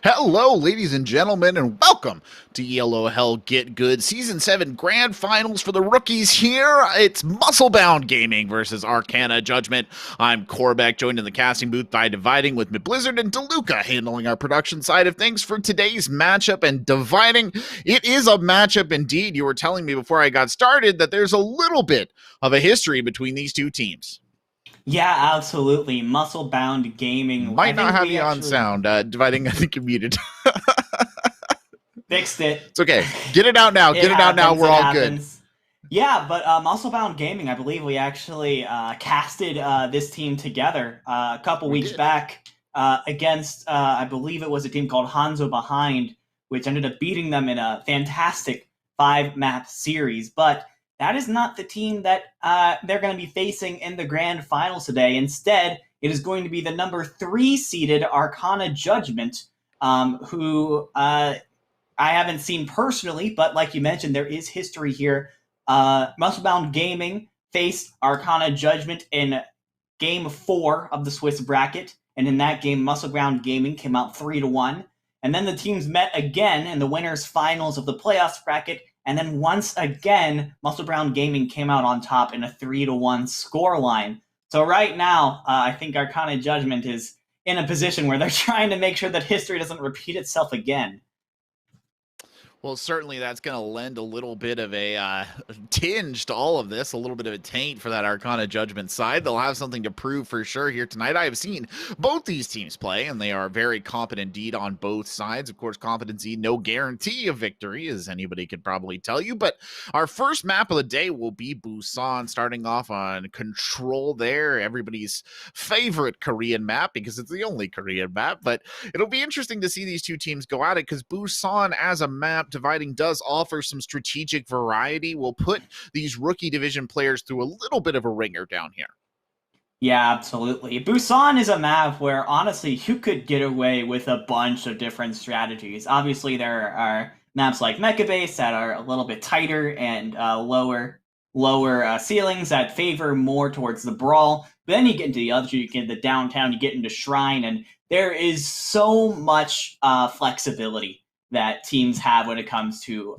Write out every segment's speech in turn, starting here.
Hello, ladies and gentlemen, and welcome to Yellow Hell Get Good Season 7 Grand Finals for the rookies here. It's MuscleBound Gaming versus Arcana Judgement. I'm Corbeck, joined in the casting booth by Dividing with Blizzard and DeLuca handling our production side of things for today's matchup. And Dividing, it is a matchup indeed. You were telling me before I got started that there's a little bit of a history between these two teams. Yeah, absolutely. MuscleBound Gaming. Might not have you on sound. Dividing, I think you're muted. Fixed it. It's okay. Get it out now. Get it out now. We're all good. Yeah, but MuscleBound Gaming, I believe we actually casted this team together a couple weeks back against, I believe it was a team called Hanzo Behind, which ended up beating them in a fantastic 5-map series. But that is not the team that they're going to be facing in the grand finals today. Instead, it is going to be the number 3 seeded Arcana Judgement, who I haven't seen personally, but like you mentioned, there is history here. MuscleBound Gaming faced Arcana Judgement in Game 4 of the Swiss bracket, and in that game, MuscleBound Gaming came out 3-1. And then the teams met again in the winners' finals of the playoffs bracket. And then once again, MuscleBound Gaming came out on top in a 3-1 scoreline. So right now, I think Arcana Judgement is in a position where they're trying to make sure that history doesn't repeat itself again. Well, certainly that's going to lend a little bit of a tinge to all of this, a little bit of a taint for that Arcana Judgement side. They'll have something to prove for sure here tonight. I have seen both these teams play, and they are very competent indeed on both sides. Of course, competency, no guarantee of victory, as anybody could probably tell you. But our first map of the day will be Busan, starting off on Control there, everybody's favorite Korean map, because it's the only Korean map. But it'll be interesting to see these two teams go at it, because Busan as a map, Dividing does offer some strategic variety. Will put these rookie division players through a little bit of a ringer down here. Yeah, absolutely. Busan is a map where, honestly, you could get away with a bunch of different strategies. Obviously, there are maps like Mecha Base that are a little bit tighter and lower ceilings that favor more towards the brawl. But then you get into the other two, you get into the downtown, you get into Shrine, and there is so much flexibility that teams have when it comes to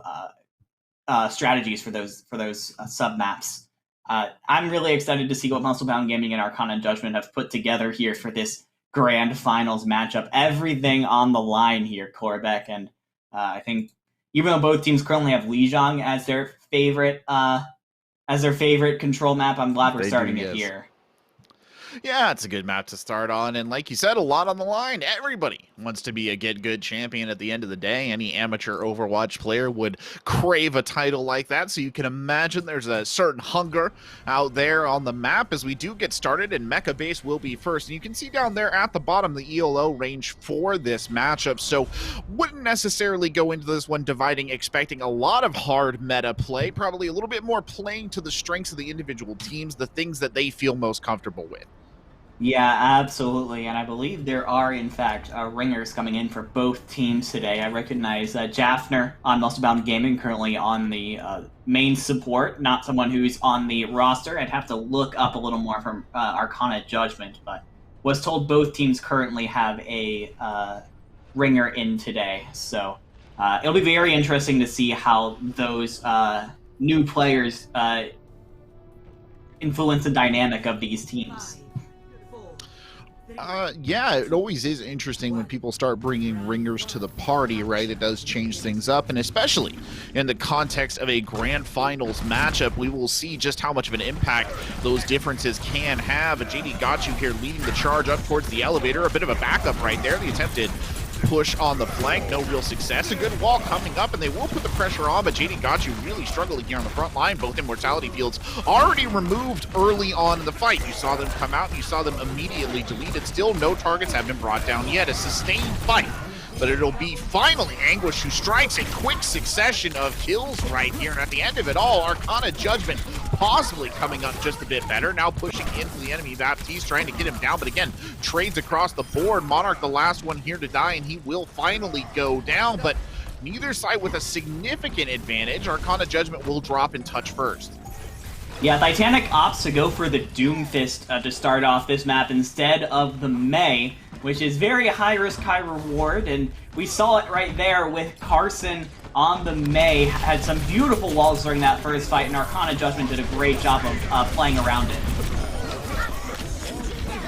strategies for those sub maps. I'm really excited to see what MuscleBound Gaming and Arcana Judgement have put together here for this grand finals matchup. Everything on the line here, Corbeck, and I think even though both teams currently have Lijiang as their favorite control map, I'm glad we're starting it here. Yeah, it's a good map to start on, and like you said, a lot on the line. Everybody wants to be a Get Good champion at the end of the day. Any amateur Overwatch player would crave a title like that, so you can imagine there's a certain hunger out there on the map as we do get started, and Mecha Base will be first. And you can see down there at the bottom the ELO range for this matchup, so wouldn't necessarily go into this one Dividing expecting a lot of hard meta play, probably a little bit more playing to the strengths of the individual teams, the things that they feel most comfortable with. Yeah, absolutely, and I believe there are, in fact, ringers coming in for both teams today. I recognize Jaffner on MuscleBound Gaming, currently on the main support, not someone who's on the roster. I'd have to look up a little more from Arcana Judgement, but was told both teams currently have a ringer in today. So it'll be very interesting to see how those new players influence the dynamic of these teams. Yeah, it always is interesting when people start bringing ringers to the party, right? It does change things up, and especially in the context of a grand finals matchup, we will see just how much of an impact those differences can have. JD got you here leading the charge up towards the elevator, a bit of a backup right there. The attempted push on the flank, no real success. A good wall coming up, and they will put the pressure on, but JD got you really struggling here on the front line. Both immortality fields already removed early on in the fight. You saw them come out, and you saw them immediately deleted. Still, no targets have been brought down yet. A sustained fight, but it'll be finally Anguish who strikes a quick succession of kills right here. And at the end of it all, Arcana Judgement possibly coming up just a bit better. Now pushing into the enemy. Baptiste trying to get him down, but again, trades across the board. Monarch the last one here to die, and he will finally go down, but neither side with a significant advantage. Arcana Judgement will drop and touch first. Yeah, Titanic opts to go for the Doomfist to start off this map instead of the Mei, which is very high risk, high reward, and we saw it right there with Carson on the Mei. Had some beautiful walls during that first fight, and Arcana Judgement did a great job of playing around it.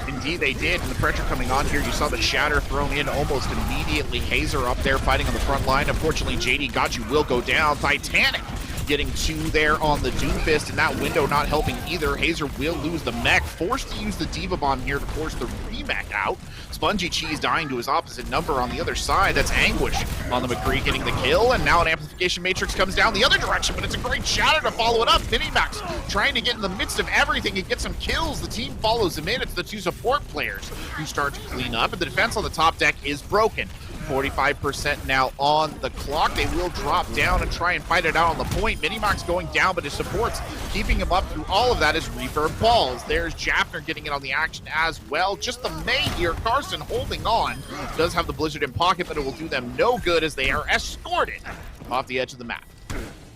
Indeed they did, and the pressure coming on here, you saw the Shatter thrown in almost immediately. Hazer up there fighting on the front line. Unfortunately, JD got you will go down. Titanic getting 2 there on the Doomfist, and that window not helping either. Hazer will lose the mech, forced to use the D.Va Bomb here to force the remech out. Spongy Cheese dying to his opposite number on the other side. That's Anguish on the McCree getting the kill, and now an Amplification Matrix comes down the other direction, but it's a great Shatter to follow it up. Minimax trying to get in the midst of everything and get some kills. The team follows him in. It's the 2 support players who start to clean up, and the defense on the top deck is broken. 45% now on the clock. They will drop down and try and fight it out on the point. Minimax going down, but his supports keeping him up through all of that is Reverb Balls. There's Jaffner getting in on the action as well. Just the Mei here. Carson holding on. Does have the Blizzard in pocket, but it will do them no good as they are escorted off the edge of the map.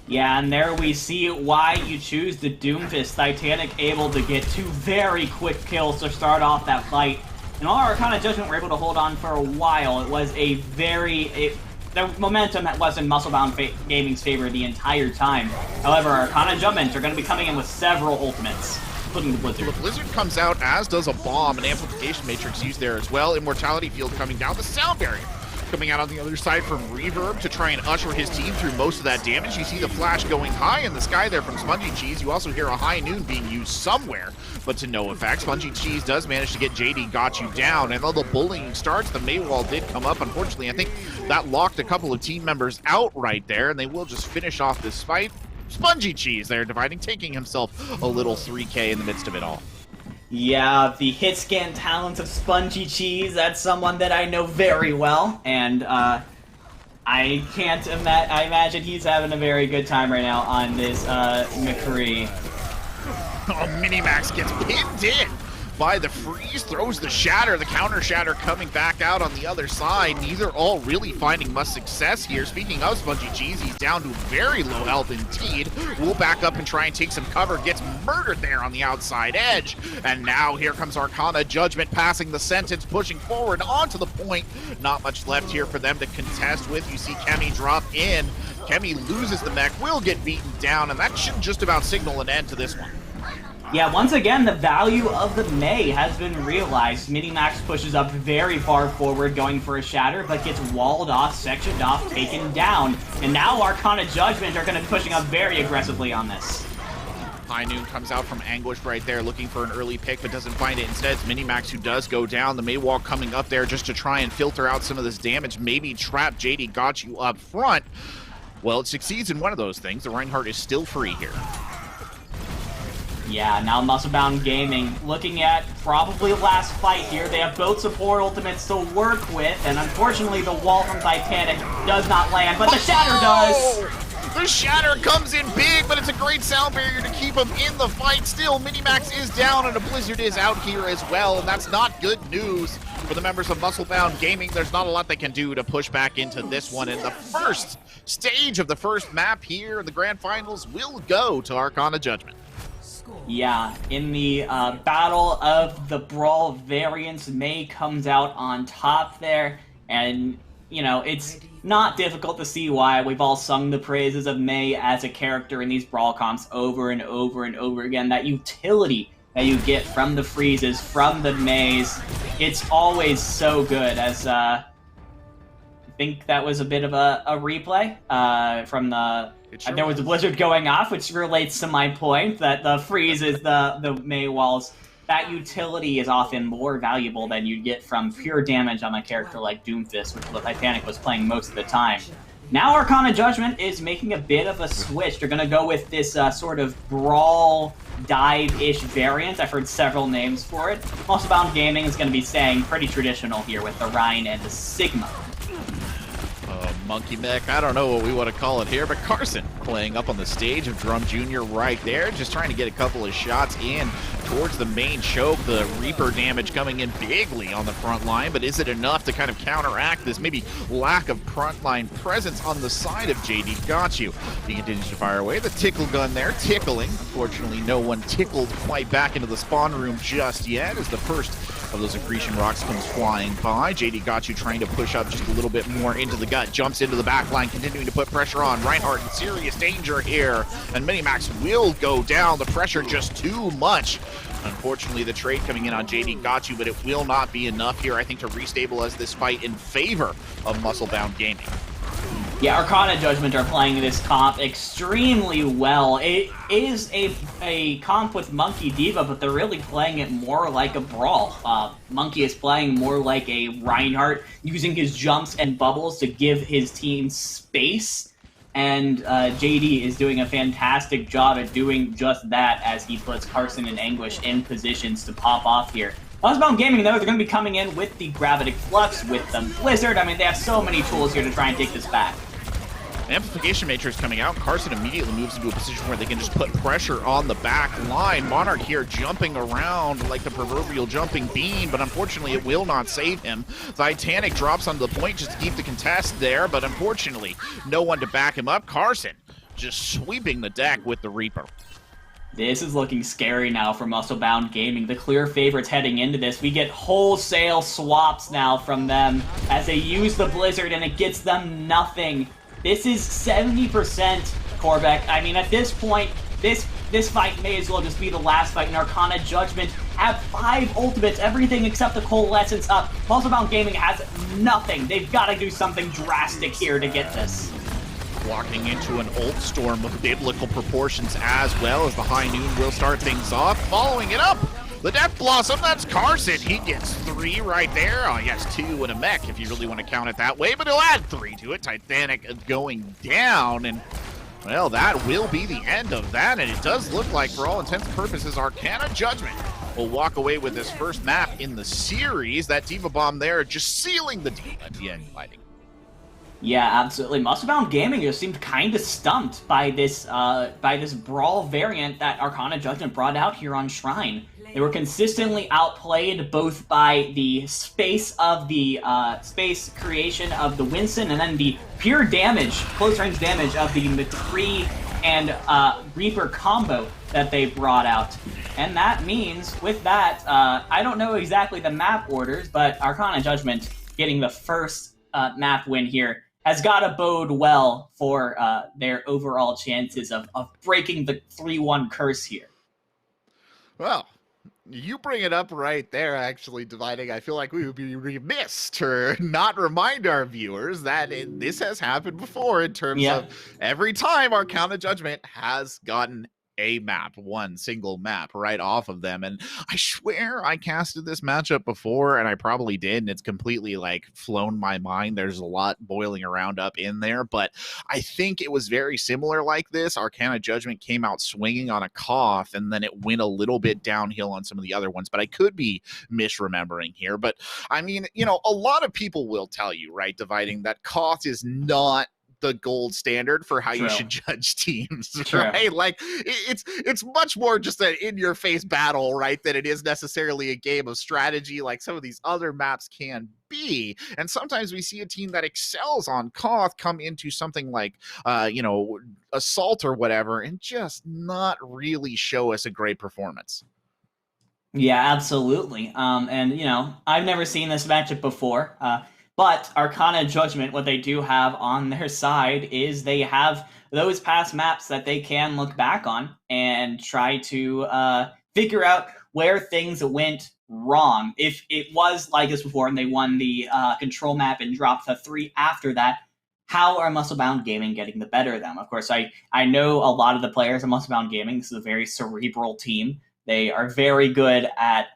Yeah, and there we see why you choose the Doomfist. Titanic able to get 2 very quick kills to start off that fight. And while Arcana Judgement were able to hold on for a while, it was the momentum was in MuscleBound Gaming's favor the entire time. However, Arcana Judgement are going to be coming in with several ultimates, including the Blizzard. The Blizzard comes out, as does a bomb, an Amplification Matrix used there as well. Immortality Field coming down, the Sound Barrier coming out on the other side from Reverb to try and usher his team through most of that damage. You see the flash going high in the sky there from Spongy Cheese. You also hear a high noon being used somewhere, but to no effect. Spongy Cheese does manage to get JD got you down, and though the bullying starts, the Mei wall did come up. Unfortunately, I think that locked a couple of team members out right there, and they will just finish off this fight. Spongy Cheese there dividing, taking himself a little 3K in the midst of it all. Yeah, the hit scan talents of Spongy Cheese, that's someone that I know very well, and I imagine he's having a very good time right now on this McCree. Oh, Minimax gets pinned in by the freeze, throws the Shatter, the counter Shatter coming back out on the other side. Neither all really finding much success here. Speaking of Spongy Cheese, he's down to very low health indeed. Will back up and try and take some cover, gets murdered there on the outside edge. And now here comes Arcana Judgement passing the sentence, pushing forward onto the point. Not much left here for them to contest with. You see Kemi drop in. Kemi loses the mech, will get beaten down, and that should just about signal an end to this one. Yeah, once again, the value of the Mei has been realized. Minimax pushes up very far forward, going for a Shatter, but gets walled off, sectioned off, taken down. And now Arcana Judgement are going to be pushing up very aggressively on this. High Noon comes out from Anguish right there, looking for an early pick, but doesn't find it. Instead, it's Minimax who does go down. The Mei wall coming up there just to try and filter out some of this damage. Maybe trap JD got you up front. Well, it succeeds in one of those things. The Reinhardt is still free here. Yeah, now MuscleBound Gaming looking at probably last fight here. They have both support ultimates to work with, and unfortunately the wall from Titanic does not land, but the Shatter does! The Shatter comes in big, but it's a great sound barrier to keep him in the fight. Still, Minimax is down, and a Blizzard is out here as well, and that's not good news for the members of MuscleBound Gaming. There's not a lot they can do to push back into this one, and the first stage of the first map here in the Grand Finals will go to Arcana Judgement. Yeah, in the Battle of the Brawl variants, Mei comes out on top there, and, you know, it's not difficult to see why. We've all sung the praises of Mei as a character in these Brawl comps over and over and over again. That utility that you get from the freezes, from the Meis, it's always so good, as, I think that was a bit of a replay from the... there was a Blizzard going off, which relates to my point that the freeze is the Mei walls. That utility is often more valuable than you get from pure damage on a character like Doomfist, which the Titanic was playing most of the time. Now Arcana Judgement is making a bit of a switch. They're going to go with this sort of brawl dive-ish variant. I've heard several names for it. MuscleBound Gaming is going to be staying pretty traditional here with the Rhine and the Sigma. Monkey mech, I don't know what we want to call it here, but Carson playing up on the stage of Drum Jr. right there, just trying to get a couple of shots in towards the main choke. The Reaper damage coming in bigly on the front line, but is it enough to kind of counteract this maybe lack of frontline presence on the side of JD Got You? He continues to fire away. The tickle gun there, tickling. Unfortunately, no one tickled quite back into the spawn room just yet as the first of those accretion rocks comes flying by. JD Got You trying to push up just a little bit more into the gut, jumps into the back line, continuing to put pressure on. Reinhardt in serious danger here, and Minimax will go down. The pressure just too much. Unfortunately, the trade coming in on JD Got You, but it will not be enough here, I think, to restabilize this fight in favor of MuscleBound Gaming. Yeah, Arcana Judgement are playing this comp extremely well. It is a comp with Monkey D.Va, but they're really playing it more like a brawl. Monkey is playing more like a Reinhardt, using his jumps and bubbles to give his team space. And JD is doing a fantastic job at doing just that as he puts Carson and Anguish in positions to pop off here. MuscleBound Gaming, though, they're going to be coming in with the Gravitic Flux, with the Blizzard. I mean, they have so many tools here to try and take this back. Amplification Matrix coming out. Carson immediately moves into a position where they can just put pressure on the back line. Monarch here jumping around like the proverbial jumping bean, but unfortunately it will not save him. Titanic drops onto the point just to keep the contest there, but unfortunately no one to back him up. Carson just sweeping the deck with the Reaper. This is looking scary now for MuscleBound Gaming. The clear favorites heading into this. We get wholesale swaps now from them as they use the Blizzard, and it gets them nothing. This is 70% Corbeck. I mean, at this point, this fight may as well just be the last fight in Arcana Judgement. Have 5 ultimates, everything except the Coalescence up. MuscleBound Gaming has nothing. They've got to do something drastic here to get this. Walking into an ult storm of biblical proportions as well as the High Noon will start things off. Following it up, the Death Blossom, that's Carson. He gets 3 right there. Oh, yes, 2 in a mech if you really want to count it that way, but he'll add 3 to it. Titanic going down, and, well, that will be the end of that, and it does look like, for all intents and purposes, Arcana Judgement will walk away with this first map in the series. That D.Va bomb there just sealing the deal at the end fighting. Yeah, absolutely. MuscleBound Gaming just seemed kind of stumped by this brawl variant that Arcana Judgement brought out here on Shrine. They were consistently outplayed both by the space of the space creation of the Winston and then the pure damage, close range damage of the McCree and Reaper combo that they brought out. And that means, with that, I don't know exactly the map orders, but Arcana Judgement getting the first map win here has got to bode well for their overall chances of breaking the 3-1 curse here. Well, you bring it up right there, actually, Dividing. I feel like we would be remiss to not remind our viewers that this has happened before in terms of every time Arcana Judgement has gotten a map, one single map right off of them. And I swear I casted this matchup before, and I probably did, and it's completely like flown my mind. There's a lot boiling around up in there, but I think it was very similar like this. Arcana Judgement came out swinging on a Koth, and then it went a little bit downhill on some of the other ones, but I could be misremembering here. But I mean, you know, a lot of people will tell you, right, Dividing, that Koth is not the gold standard for how you should judge teams, right? Like it's much more just an in-your-face battle, right, than it is necessarily a game of strategy like some of these other maps can be. And sometimes we see a team that excels on Koth come into something like you know, Assault or whatever and just not really show us a great performance. Yeah, absolutely. And you know, I've never seen this matchup before. But Arcana Judgement, what they do have on their side is they have those past maps that they can look back on and try to figure out where things went wrong. If it was like this before and they won the control map and dropped the 3 after that, how are MuscleBound Gaming getting the better of them? Of course, I know a lot of the players of MuscleBound Gaming. This is a very cerebral team. They are very good at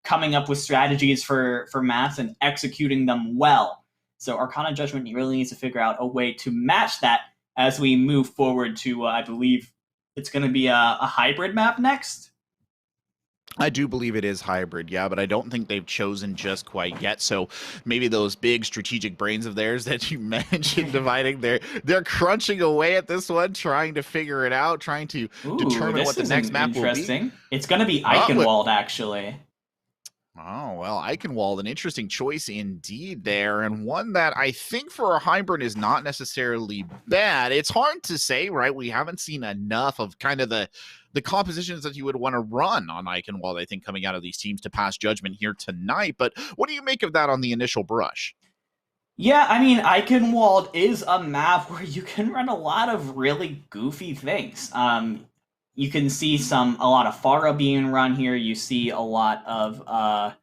coming up with strategies for maps and executing them well. So Arcana Judgement really needs to figure out a way to match that as we move forward to, I believe it's going to be a hybrid map next. I do believe it is hybrid, yeah, but I don't think they've chosen just quite yet. So maybe those big strategic brains of theirs that you mentioned dividing, they're crunching away at this one, trying to figure it out, trying to Ooh, determine this what the is next map will be. interesting. It's going to be Oh, Eichenwald, actually. oh, well, Eichenwald, an interesting choice indeed there, and one that I think for a hybrid is not necessarily bad. It's hard to say, right? We haven't seen enough of kind of the compositions that you would want to run on Eichenwald, I think, coming out of these teams to pass Judgment here tonight. But what do you make of that on the initial brush? Yeah, I mean, Eichenwald is a map where you can run a lot of really goofy things. You can see a lot of Pharah being run here. You see a lot of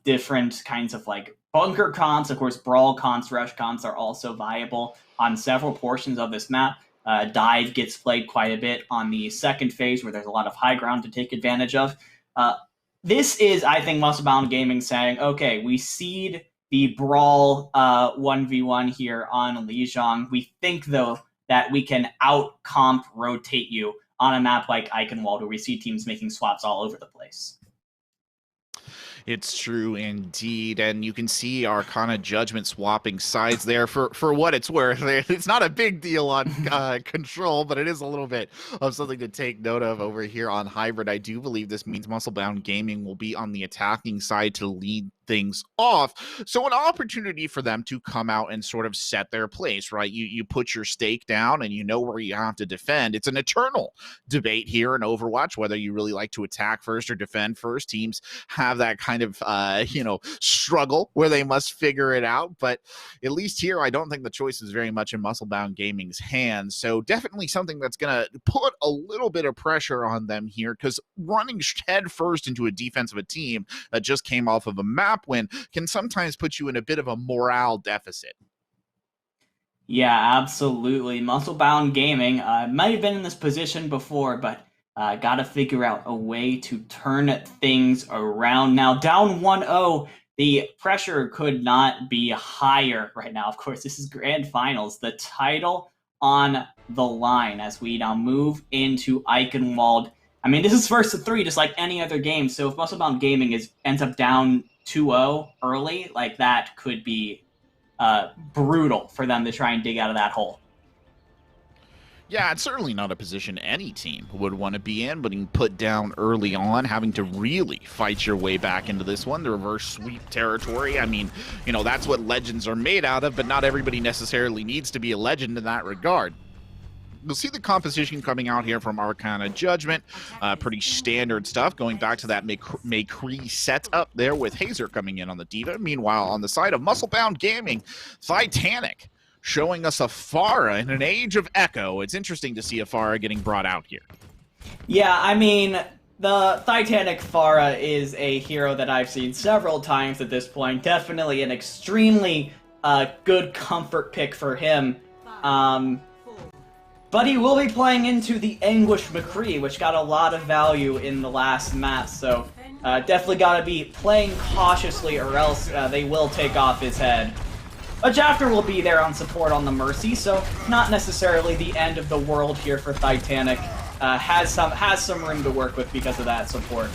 different kinds of like bunker comps. Of course, brawl comps, rush comps are also viable on several portions of this map. Dive gets played quite a bit on the second phase where there's a lot of high ground to take advantage of. This is, I think, MuscleBound Gaming saying, okay, we seed the brawl 1v1 here on Lijiang. We think, though, that we can out-comp rotate you on a map like Eichenwald, where we see teams making swaps all over the place. It's true indeed, and you can see Arcana Judgment swapping sides there for what it's worth. It's not a big deal on Control, but it is a little bit of something to take note of over here on Hybrid. I do believe this means MuscleBound Gaming will be on the attacking side to lead things off. So an opportunity for them to come out and sort of set their place, right? You put your stake down and you know where you have to defend. It's an eternal debate here in Overwatch, whether you really like to attack first or defend first. Teams have that kind of, struggle where they must figure it out. But at least here, I don't think the choice is very much in MuscleBound Gaming's hands. So definitely something that's going to put a little bit of pressure on them here, because running head first into a defense of a team that just came off of a map win can sometimes put you in a bit of a morale deficit. Yeah, absolutely. MuscleBound Gaming might have been in this position before, but got to figure out a way to turn things around. Now, down 1-0, the pressure could not be higher right now. Of course, this is Grand Finals, the title on the line as we now move into Eichenwald. I mean, this is first to three, just like any other game. So if MuscleBound Gaming ends up down 2-0 early, like that could be brutal for them to try and dig out of that hole. Yeah, it's certainly not a position any team would want to be in, but being put down early on, having to really fight your way back into this one, the reverse sweep territory. I mean, that's what legends are made out of, but not everybody necessarily needs to be a legend in that regard. You'll see the composition coming out here from Arcana Judgment. Pretty standard stuff, going back to that McCree setup there with Hazer coming in on the D.Va. Meanwhile, on the side of MuscleBound Gaming, Titanic showing us a Pharah in an age of Echo. It's interesting to see a Pharah getting brought out here. Yeah, I mean, the Titanic Pharah is a hero that I've seen several times at this point. Definitely an extremely good comfort pick for him. But he will be playing into the Anguish McCree, which got a lot of value in the last match, so definitely got to be playing cautiously or else they will take off his head. But Jafter will be there on support on the Mercy, so not necessarily the end of the world here for Titanic. Has some room to work with because of that support.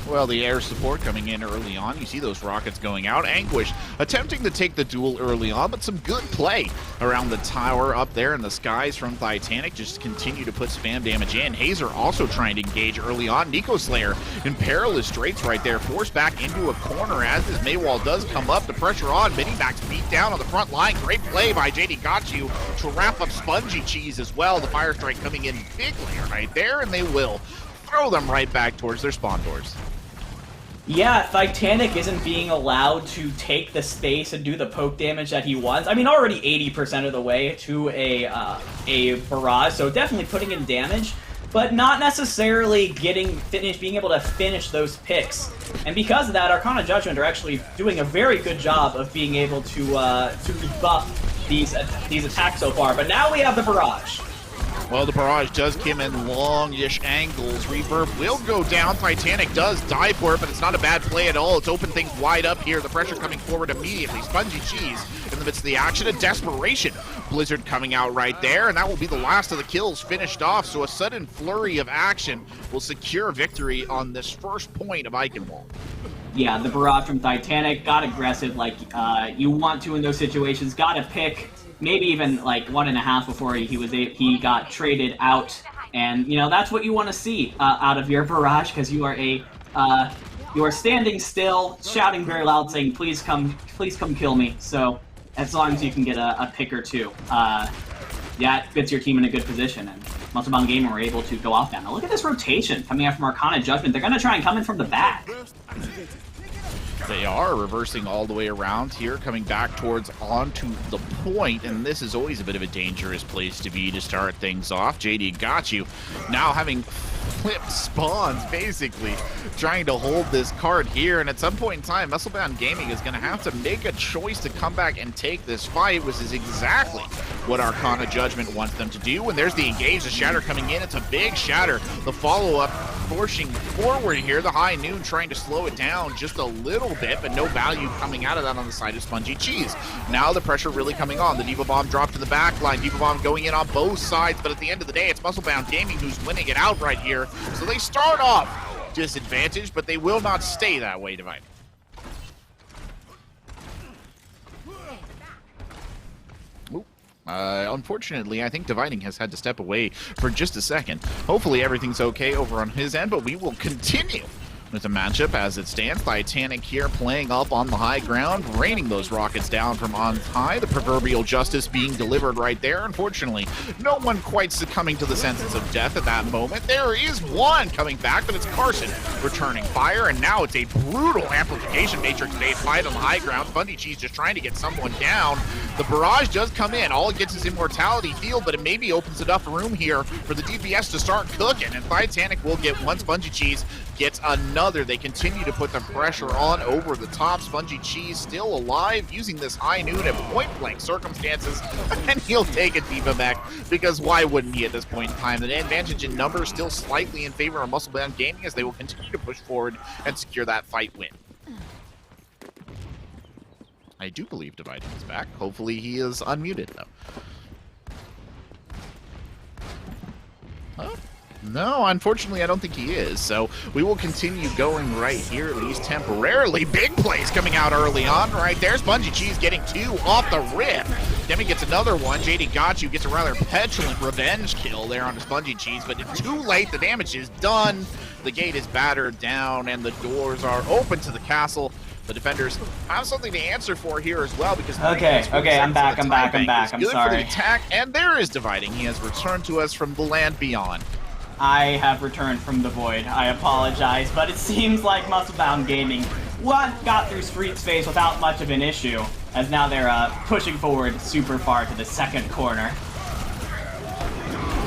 Well, the air support coming in early on. You see those rockets going out. Anguish attempting to take the duel early on, but some good play around the tower up there in the skies from Titanic. Just continue to put spam damage in. Hazer also trying to engage early on. Nico Slayer in perilous straits right there. Forced back into a corner as this Maywall does come up. The pressure on. Minimax beat down on the front line. Great play by JD Gotchu to wrap up Spongy Cheese as well. The Fire Strike coming in bigly right there, and they will throw them right back towards their spawn doors. Yeah, Titanic isn't being allowed to take the space and do the poke damage that he wants. I mean, already 80% of the way to a barrage, so definitely putting in damage, but not necessarily being able to finish those picks. And because of that, Arcana Judgment are actually doing a very good job of being able to rebuff these attacks so far. But now we have the barrage. Well, the barrage does come in long-ish angles. Reverb will go down. Titanic does die for it, but it's not a bad play at all. It's opened things wide up here. The pressure coming forward immediately. Spongy Cheese in the midst of the action. A desperation Blizzard coming out right there, and that will be the last of the kills finished off, so a sudden flurry of action will secure victory on this first point of Eichenwald. Yeah, the barrage from Titanic got aggressive like you want to in those situations. Got to pick maybe even like 1.5 before he got traded out, and you know that's what you want to see out of your barrage, because you are standing still, shouting very loud, saying please come kill me. So as long as you can get a pick or two, yeah, it puts your team in a good position. And MuscleBound Gaming were able to go off that. Now look at this rotation coming out from Arcana Judgement. They're going to try and come in from the back. They are reversing all the way around here, coming back towards onto the point, and this is always a bit of a dangerous place to be to start things off. JD got you. Now having flipped spawns, basically, trying to hold this card here, and at some point in time, MuscleBound Gaming is going to have to make a choice to come back and take this fight, which is exactly what Arcana Judgement wants them to do. And there's the engage, the shatter coming in. It's a big shatter. The follow-up pushing forward here. The high noon trying to slow it down just a little bit, but no value coming out of that on the side of Spongy Cheese. Now the pressure really coming on. The Diva Bomb dropped to the back line. Diva Bomb going in on both sides, but at the end of the day, it's MuscleBound Gaming who's winning it outright here. So they start off disadvantaged, but they will not stay that way, Dividing. Unfortunately, I think Dividing has had to step away for just a second. Hopefully everything's okay over on his end, but we will continue with the matchup as it stands. Titanic here playing up on the high ground, raining those rockets down from on high. The proverbial justice being delivered right there. Unfortunately, no one quite succumbing to the sentence of death at that moment. There is one coming back, but it's Carson returning fire, and now it's a brutal amplification matrix-based fight on the high ground. Fundy Cheese just trying to get someone down. The barrage does come in. All it gets is immortality field, but it maybe opens enough room here for the DPS to start cooking, and Titanic will get one. Spongy Cheese gets another. They continue to put the pressure on over the top. Spongy Cheese still alive, using this high noon at point-blank circumstances, and he'll take a Diva back, because why wouldn't he at this point in time? The advantage in numbers still slightly in favor of MuscleBound Gaming as they will continue to push forward and secure that fight win. I do believe Dividing is back. Hopefully he is unmuted, though. Huh? No, unfortunately, I don't think he is. So we will continue going right here, at least temporarily. Big plays coming out early on right there. Spongy Cheese getting 2 off the rip. Demi gets another one. JD Gotchu gets a rather petulant revenge kill there on the Spongy Cheese, but it's too late. The damage is done. The gate is battered down, and the doors are open to the castle. The defenders have something to answer for here as well, because okay, I'm back. I'm good sorry. For the attack, and there is Dividing. He has returned to us from the land beyond. I have returned from the void. I apologize, but it seems like MuscleBound Gaming got through Street Space without much of an issue, as now they're pushing forward super far to the second corner.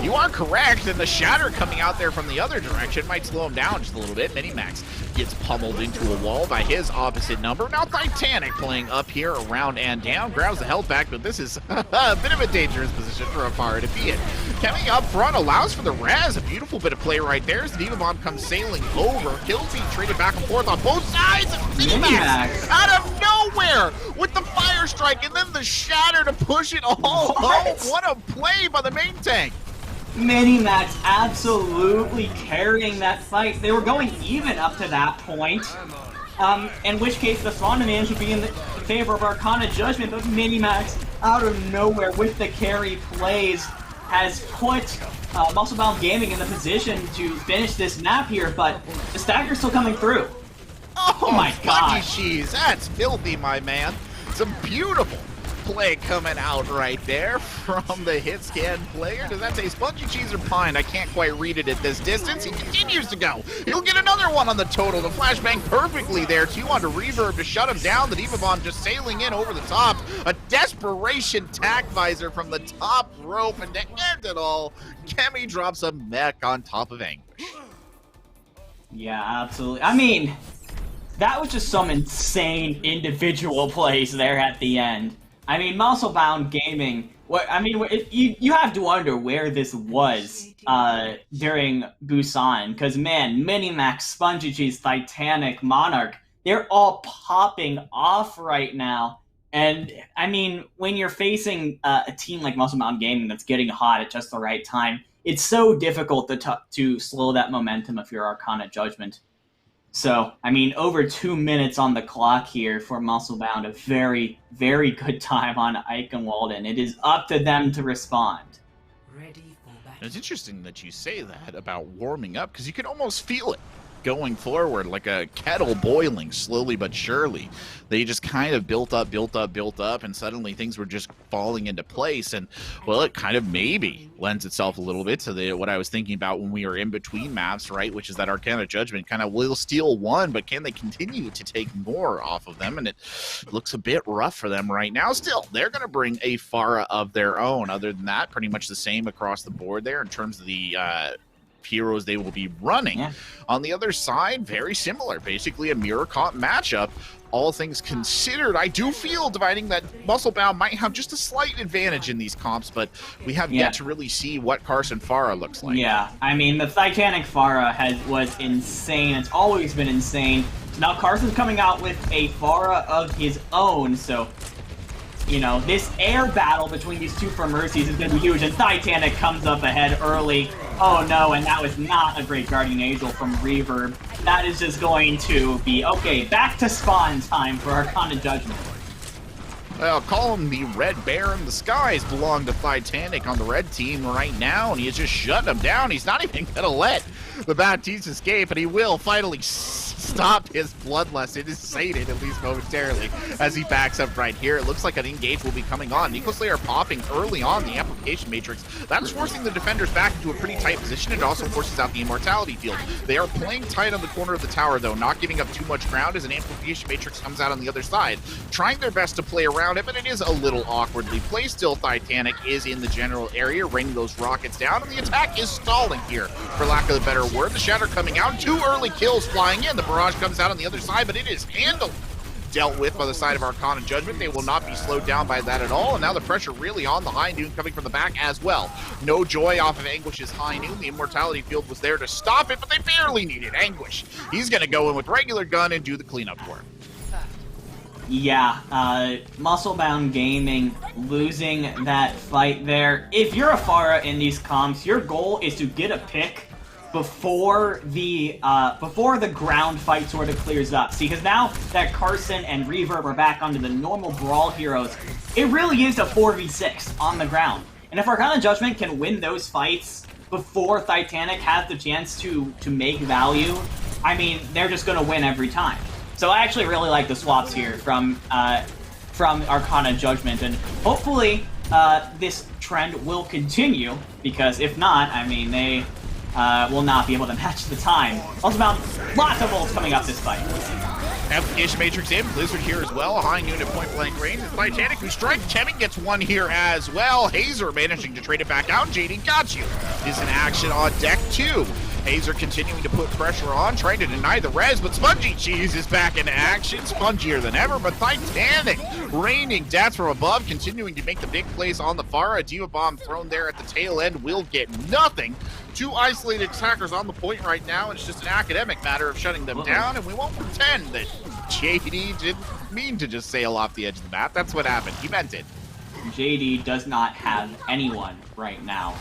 You are correct, and the shatter coming out there from the other direction might slow him down just a little bit. Minimax gets pummeled into a wall by his opposite number. Now Titanic playing up here, around and down, grabs the health back, but this is a bit of a dangerous position for a fire to be in. Coming up front allows for the res, a beautiful bit of play right there as the Diva Bomb comes sailing over. Kills being traded back and forth on both sides, and Minimax out of nowhere with the fire strike, and then the shatter to push it all home. What a play by the main tank. Minimax absolutely carrying that fight. They were going even up to that point, in which case the Spawn demand should be in favor of Arcana Judgement, but Minimax out of nowhere with the carry plays has put MuscleBound Gaming in the position to finish this map here, but the stagger's still coming through. Oh my god. Cheese, that's filthy, my man. Some beautiful play coming out right there from the hit scan player. Does that say Spongy Cheese or Pine? I can't quite read it at this distance. He continues to go. He'll get another one on the total. The flashbang perfectly there. 2 onto reverb to shut him down. The Diva Bomb just sailing in over the top. A desperation tack visor from the top rope, and to end it all, Kemi drops a mech on top of Anguish. Yeah, absolutely. I mean, that was just some insane individual plays there at the end. I mean, MuscleBound Gaming, you have to wonder where this was during Busan, because, man, Minimax, Spongy Cheese, Titanic, Monarch, they're all popping off right now. And I mean, when you're facing a team like MuscleBound Gaming that's getting hot at just the right time, it's so difficult to slow that momentum if you're Arcana Judgement. So, I mean, over 2 minutes on the clock here for MuscleBound, a very, very good time on Eichenwalden. It is up to them to respond. It's interesting that you say that about warming up, because you can almost feel it going forward, like a kettle boiling slowly but surely. They just kind of built up, and suddenly things were just falling into place. And, well, it kind of maybe lends itself a little bit to what I was thinking about when we were in between maps, right? Which is that Arcana Judgement kind of will steal one, but can they continue to take more off of them? And it looks a bit rough for them right now. Still, they're going to bring a Pharah of their own. Other than that, pretty much the same across the board there in terms of the heroes they will be running. Yeah. On the other side, very similar, basically a mirror comp matchup. All things considered, I do feel dividing that MuscleBound might have just a slight advantage in these comps, but we have yet to really see what Carson Pharah looks like. Yeah, I mean, the Titanic Pharah was insane. It's always been insane. So now Carson's coming out with a Pharah of his own, so you know, this air battle between these two For Mercies is going to be huge, and Titanic comes up ahead early. Oh no, and that was not a great Guardian Angel from Reverb. That is just going to be, okay, back to spawn time for Arcana Judgement. Well, call him the Red Bear in the skies belong to Titanic on the red team right now, and he has just shut him down. He's not even going to let the Baptiste escape, and he will finally stop his bloodlust. It is sated, at least momentarily, as he backs up right here. It looks like an engage will be coming on. Nico Slayer popping early on the amplification matrix. That is forcing the defenders back into a pretty tight position. It also forces out the immortality field. They are playing tight on the corner of the tower, though, not giving up too much ground as an amplification matrix comes out on the other side. Trying their best to play around it, but it is a little awkwardly placed. Still, Titanic is in the general area, raining those rockets down, and the attack is stalling here, for lack of a better word. The Shatter coming out, 2 early kills flying in. The barrage comes out on the other side, but it is handled, dealt with by the side of Arcana Judgement. They will not be slowed down by that at all, and now the pressure really on the High Noon coming from the back as well. No joy off of Anguish's High Noon. The immortality field was there to stop it, but they barely needed Anguish. He's going to go in with regular gun and do the cleanup for him. Yeah, MuscleBound Gaming losing that fight there. If you're a Pharah in these comps, your goal is to get a pick before the ground fight sort of clears up. See, because now that Carson and Reverb are back onto the normal Brawl heroes, it really is a 4v6 on the ground. And if Arcana Judgement can win those fights before Titanic has the chance to make value, I mean, they're just going to win every time. So I actually really like the swaps here from Arcana Judgement, and hopefully this trend will continue, because if not, I mean, they will not be able to match the time. Also, lots of ults coming up this fight. Application Matrix in, Blizzard here as well. High Noon at point blank range. Titanic who strike. Kevin gets one here as well. Hazer managing to trade it back out. JD got you. Is in action on deck 2. Hazer continuing to put pressure on, trying to deny the res, but Spongy Cheese is back in action, spongier than ever, but Titanic raining death from above, continuing to make the big plays on the Pharah. Diva Bomb thrown there at the tail end will get nothing. 2 isolated attackers on the point right now. It's just an academic matter of shutting them down, and we won't pretend that JD didn't mean to just sail off the edge of the map. That's what happened. He meant it. JD does not have anyone right now,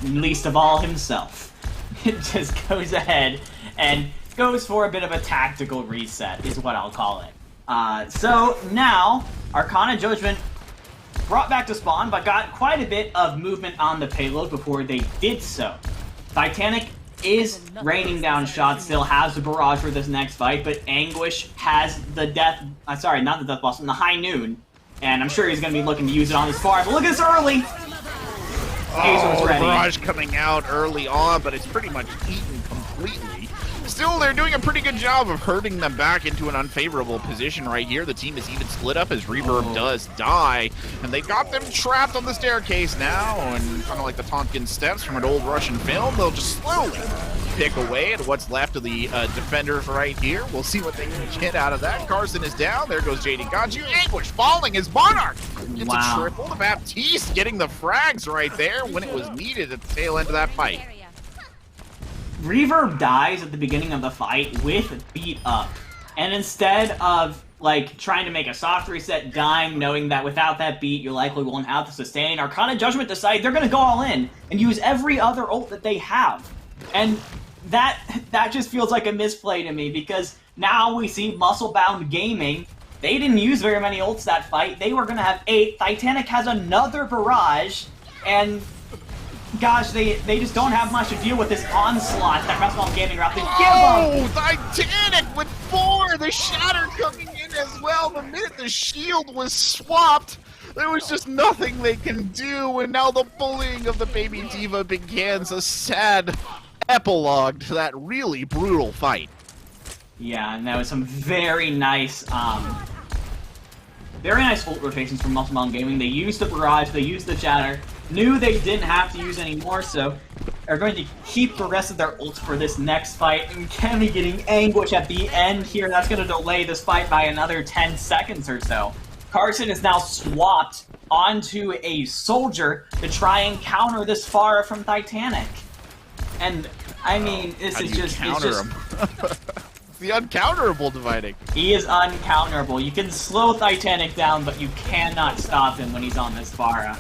least of all himself. It just goes ahead and goes for a bit of a tactical reset, is what I'll call it. So now, Arcana Judgement brought back to spawn, but got quite a bit of movement on the payload before they did so. Titanic is raining down shots, still has the barrage for this next fight, but Anguish has the death, sorry, not the death blossom, the High Noon, and I'm sure he's going to be looking to use it on this far, but look at this early! Oh, the barrage coming out early on, but it's pretty much eaten completely. Still, they're doing a pretty good job of herding them back into an unfavorable position right here. The team is even split up as Reverb does die, and they got them trapped on the staircase now, and kind of like the Tonkin steps from an old Russian film, they'll just slowly pick away at what's left of the defenders right here. We'll see what they can get out of that. Carson is down. There goes JD Got You. Anguish falling as Monarch. It's a triple. The Baptiste getting the frags right there when it was needed at the tail end of that fight. Reverb dies at the beginning of the fight with beat up, and instead of like trying to make a soft reset, dying, knowing that without that beat, you likely won't have the sustain. Arcana Judgement decide they're going to go all in and use every other ult that they have. And that just feels like a misplay to me, because now we see MuscleBound Gaming. They didn't use very many ults that fight. They were going to have 8. Titanic has another barrage, and gosh, they just don't have much to deal with this onslaught that MuscleBound Gaming are out to give them. Titanic with 4! The Shatter coming in as well. The minute the shield was swapped, there was just nothing they can do, and now the bullying of the baby diva begins. A sad epilogue to that really brutal fight. Yeah, and that was some very nice ult rotations from MuscleBound Gaming. They used the barrage, they used the Shatter, knew they didn't have to use any more, so are going to keep the rest of their ults for this next fight. And Kemi getting Anguish at the end here. That's going to delay this fight by another 10 seconds or so. Carson is now swapped onto a soldier to try and counter this Pharah from Titanic. And, I mean, this is just... counter him? The uncounterable dividing. He is uncounterable. You can slow Titanic down, but you cannot stop him when he's on this Pharah.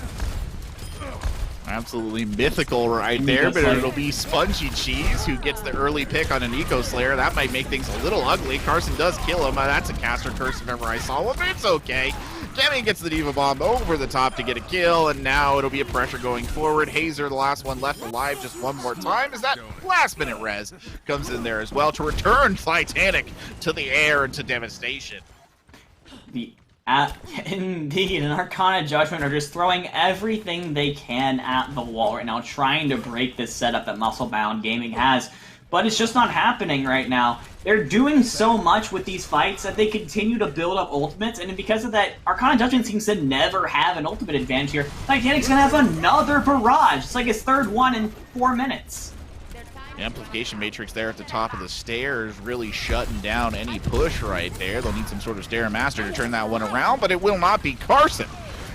Absolutely mythical right there, but it'll be Spongy Cheese who gets the early pick on an Eco Slayer. That might make things a little ugly. Carson does kill him. That's a caster curse if ever I saw one, but it's okay. Kemi gets the Diva Bomb over the top to get a kill, and now it'll be a pressure going forward. Hazer, the last one left alive, just one more time as that last-minute res comes in there as well to return Titanic to the air and to devastation. Indeed, and Arcana Judgement are just throwing everything they can at the wall right now, trying to break this setup that MuscleBound Gaming has. But it's just not happening right now. They're doing so much with these fights that they continue to build up ultimates, and because of that, Arcana Judgement seems to never have an ultimate advantage here. Titanic's gonna have another barrage. It's like his third one in 4 minutes. The amplification matrix there at the top of the stairs really shutting down any push right there. They'll need some sort of Stair Master to turn that one around, but it will not be Carson.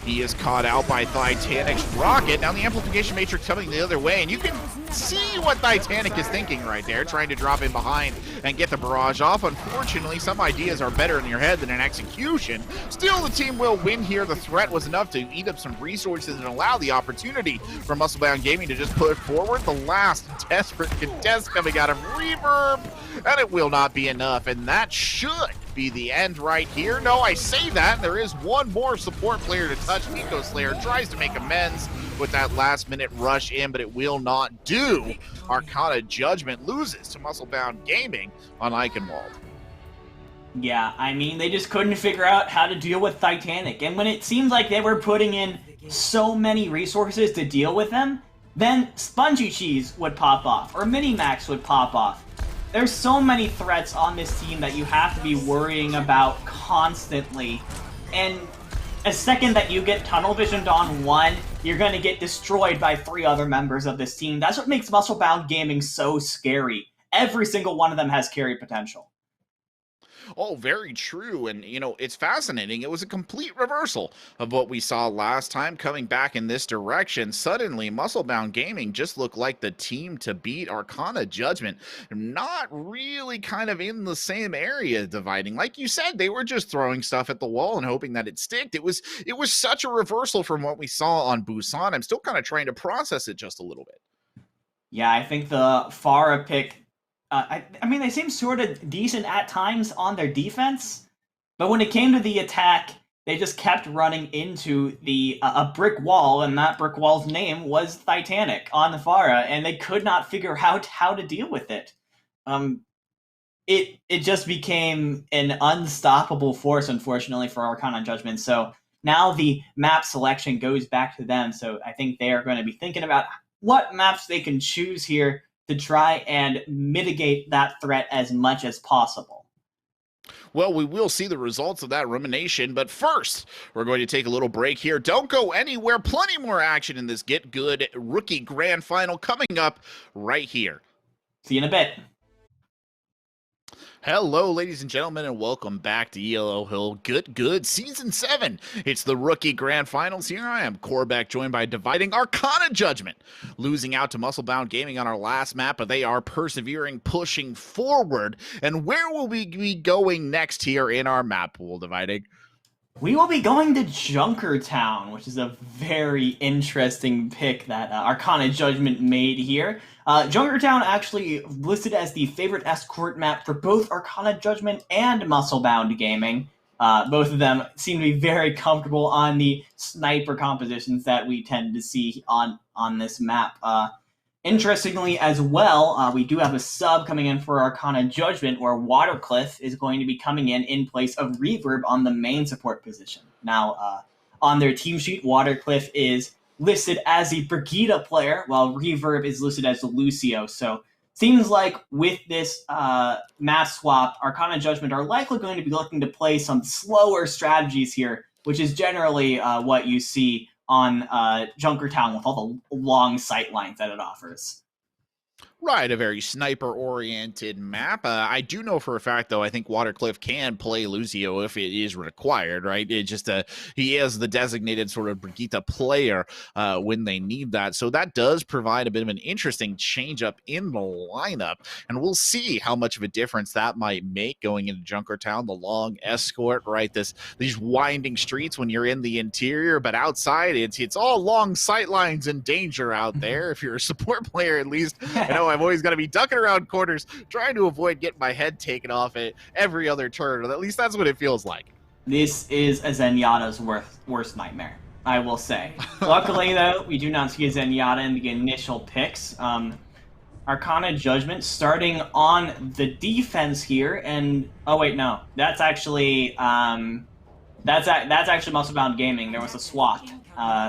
He is caught out by Titanic's rocket. Now the amplification matrix coming the other way, and you can see what Titanic is thinking right there, trying to drop in behind and get the barrage off. Unfortunately, some ideas are better in your head than in execution. Still, the team will win here. The threat was enough to eat up some resources and allow the opportunity for MuscleBound Gaming to just push forward. The last desperate contest coming out of Reverb, and it will not be enough, and that should be the end right here. No, I say that. There is one more support player to touch. Eco Slayer tries to make amends with that last-minute rush in, but it will not do. Arcana Judgement loses to MuscleBound Gaming on Eichenwald. Yeah, I mean, they just couldn't figure out how to deal with Titanic. And when it seemed like they were putting in so many resources to deal with them, then Spongy Cheese would pop off, or Minimax would pop off. There's so many threats on this team that you have to be worrying about constantly. And a second that you get tunnel visioned on one, you're going to get destroyed by 3 other members of this team. That's what makes MuscleBound Gaming so scary. Every single one of them has carry potential. Oh, very true. And, you know, it's fascinating. It was a complete reversal of what we saw last time, coming back in this direction. Suddenly, MuscleBound Gaming just looked like the team to beat. Arcana Judgement not really kind of in the same area dividing. Like you said, they were just throwing stuff at the wall and hoping that it sticked. It was such a reversal from what we saw on Busan. I'm still kind of trying to process it just a little bit. Yeah, I think the Pharah pick... I mean, they seem sort of decent at times on their defense, but when it came to the attack, they just kept running into a brick wall, and that brick wall's name was Titanic on the Pharah, and they could not figure out how to deal with it. It just became an unstoppable force, unfortunately, for Arcana Judgement. So now the map selection goes back to them. So I think they are going to be thinking about what maps they can choose here to try and mitigate that threat as much as possible. Well, we will see the results of that rumination, but first, we're going to take a little break here. Don't go anywhere. Plenty more action in this GitGud Rookie Grand Final coming up right here. See you in a bit. Hello, ladies and gentlemen, and welcome back to Yellow Hill GitGud Season 7. It's the Rookie Grand Finals. Here I am, Corbeck, joined by Dividing Arcana Judgement. Losing out to MuscleBound Gaming on our last map, but they are persevering, pushing forward. And where will we be going next here in our map pool, Dividing? We will be going to Junkertown, which is a very interesting pick that Arcana Judgement made here. Junkertown actually listed as the favorite escort map for both Arcana Judgement and MuscleBound Gaming. Both of them seem to be very comfortable on the sniper compositions that we tend to see on this map. Interestingly as well, we do have a sub coming in for Arcana Judgement where Watercliff is going to be coming in place of Reverb on the main support position. Now, on their team sheet, Watercliff is listed as the Brigitte player, while Reverb is listed as the Lucio. So, seems like with this map swap, Arcana Judgement are likely going to be looking to play some slower strategies here, which is generally what you see on Junkertown with all the long sight lines that it offers. Right, a very sniper-oriented map. I do know for a fact, though, I think Watercliff can play Lucio if it is required, right? It just he is the designated sort of Brigitte player when they need that. So that does provide a bit of an interesting change-up in the lineup, and we'll see how much of a difference that might make going into Junkertown, the long escort, right? These winding streets when you're in the interior, but outside, it's all long sight lines and danger out there. If you're a support player, at least, I know I've always got to be ducking around corners, trying to avoid getting my head taken off at every other turn. Or at least that's what it feels like. This is a Zenyatta's worst nightmare, I will say. Luckily, though, we do not see a Zenyatta in the initial picks. Arcana Judgement starting on the defense here, and oh wait, no, that's actually MuscleBound Gaming. There was a swap.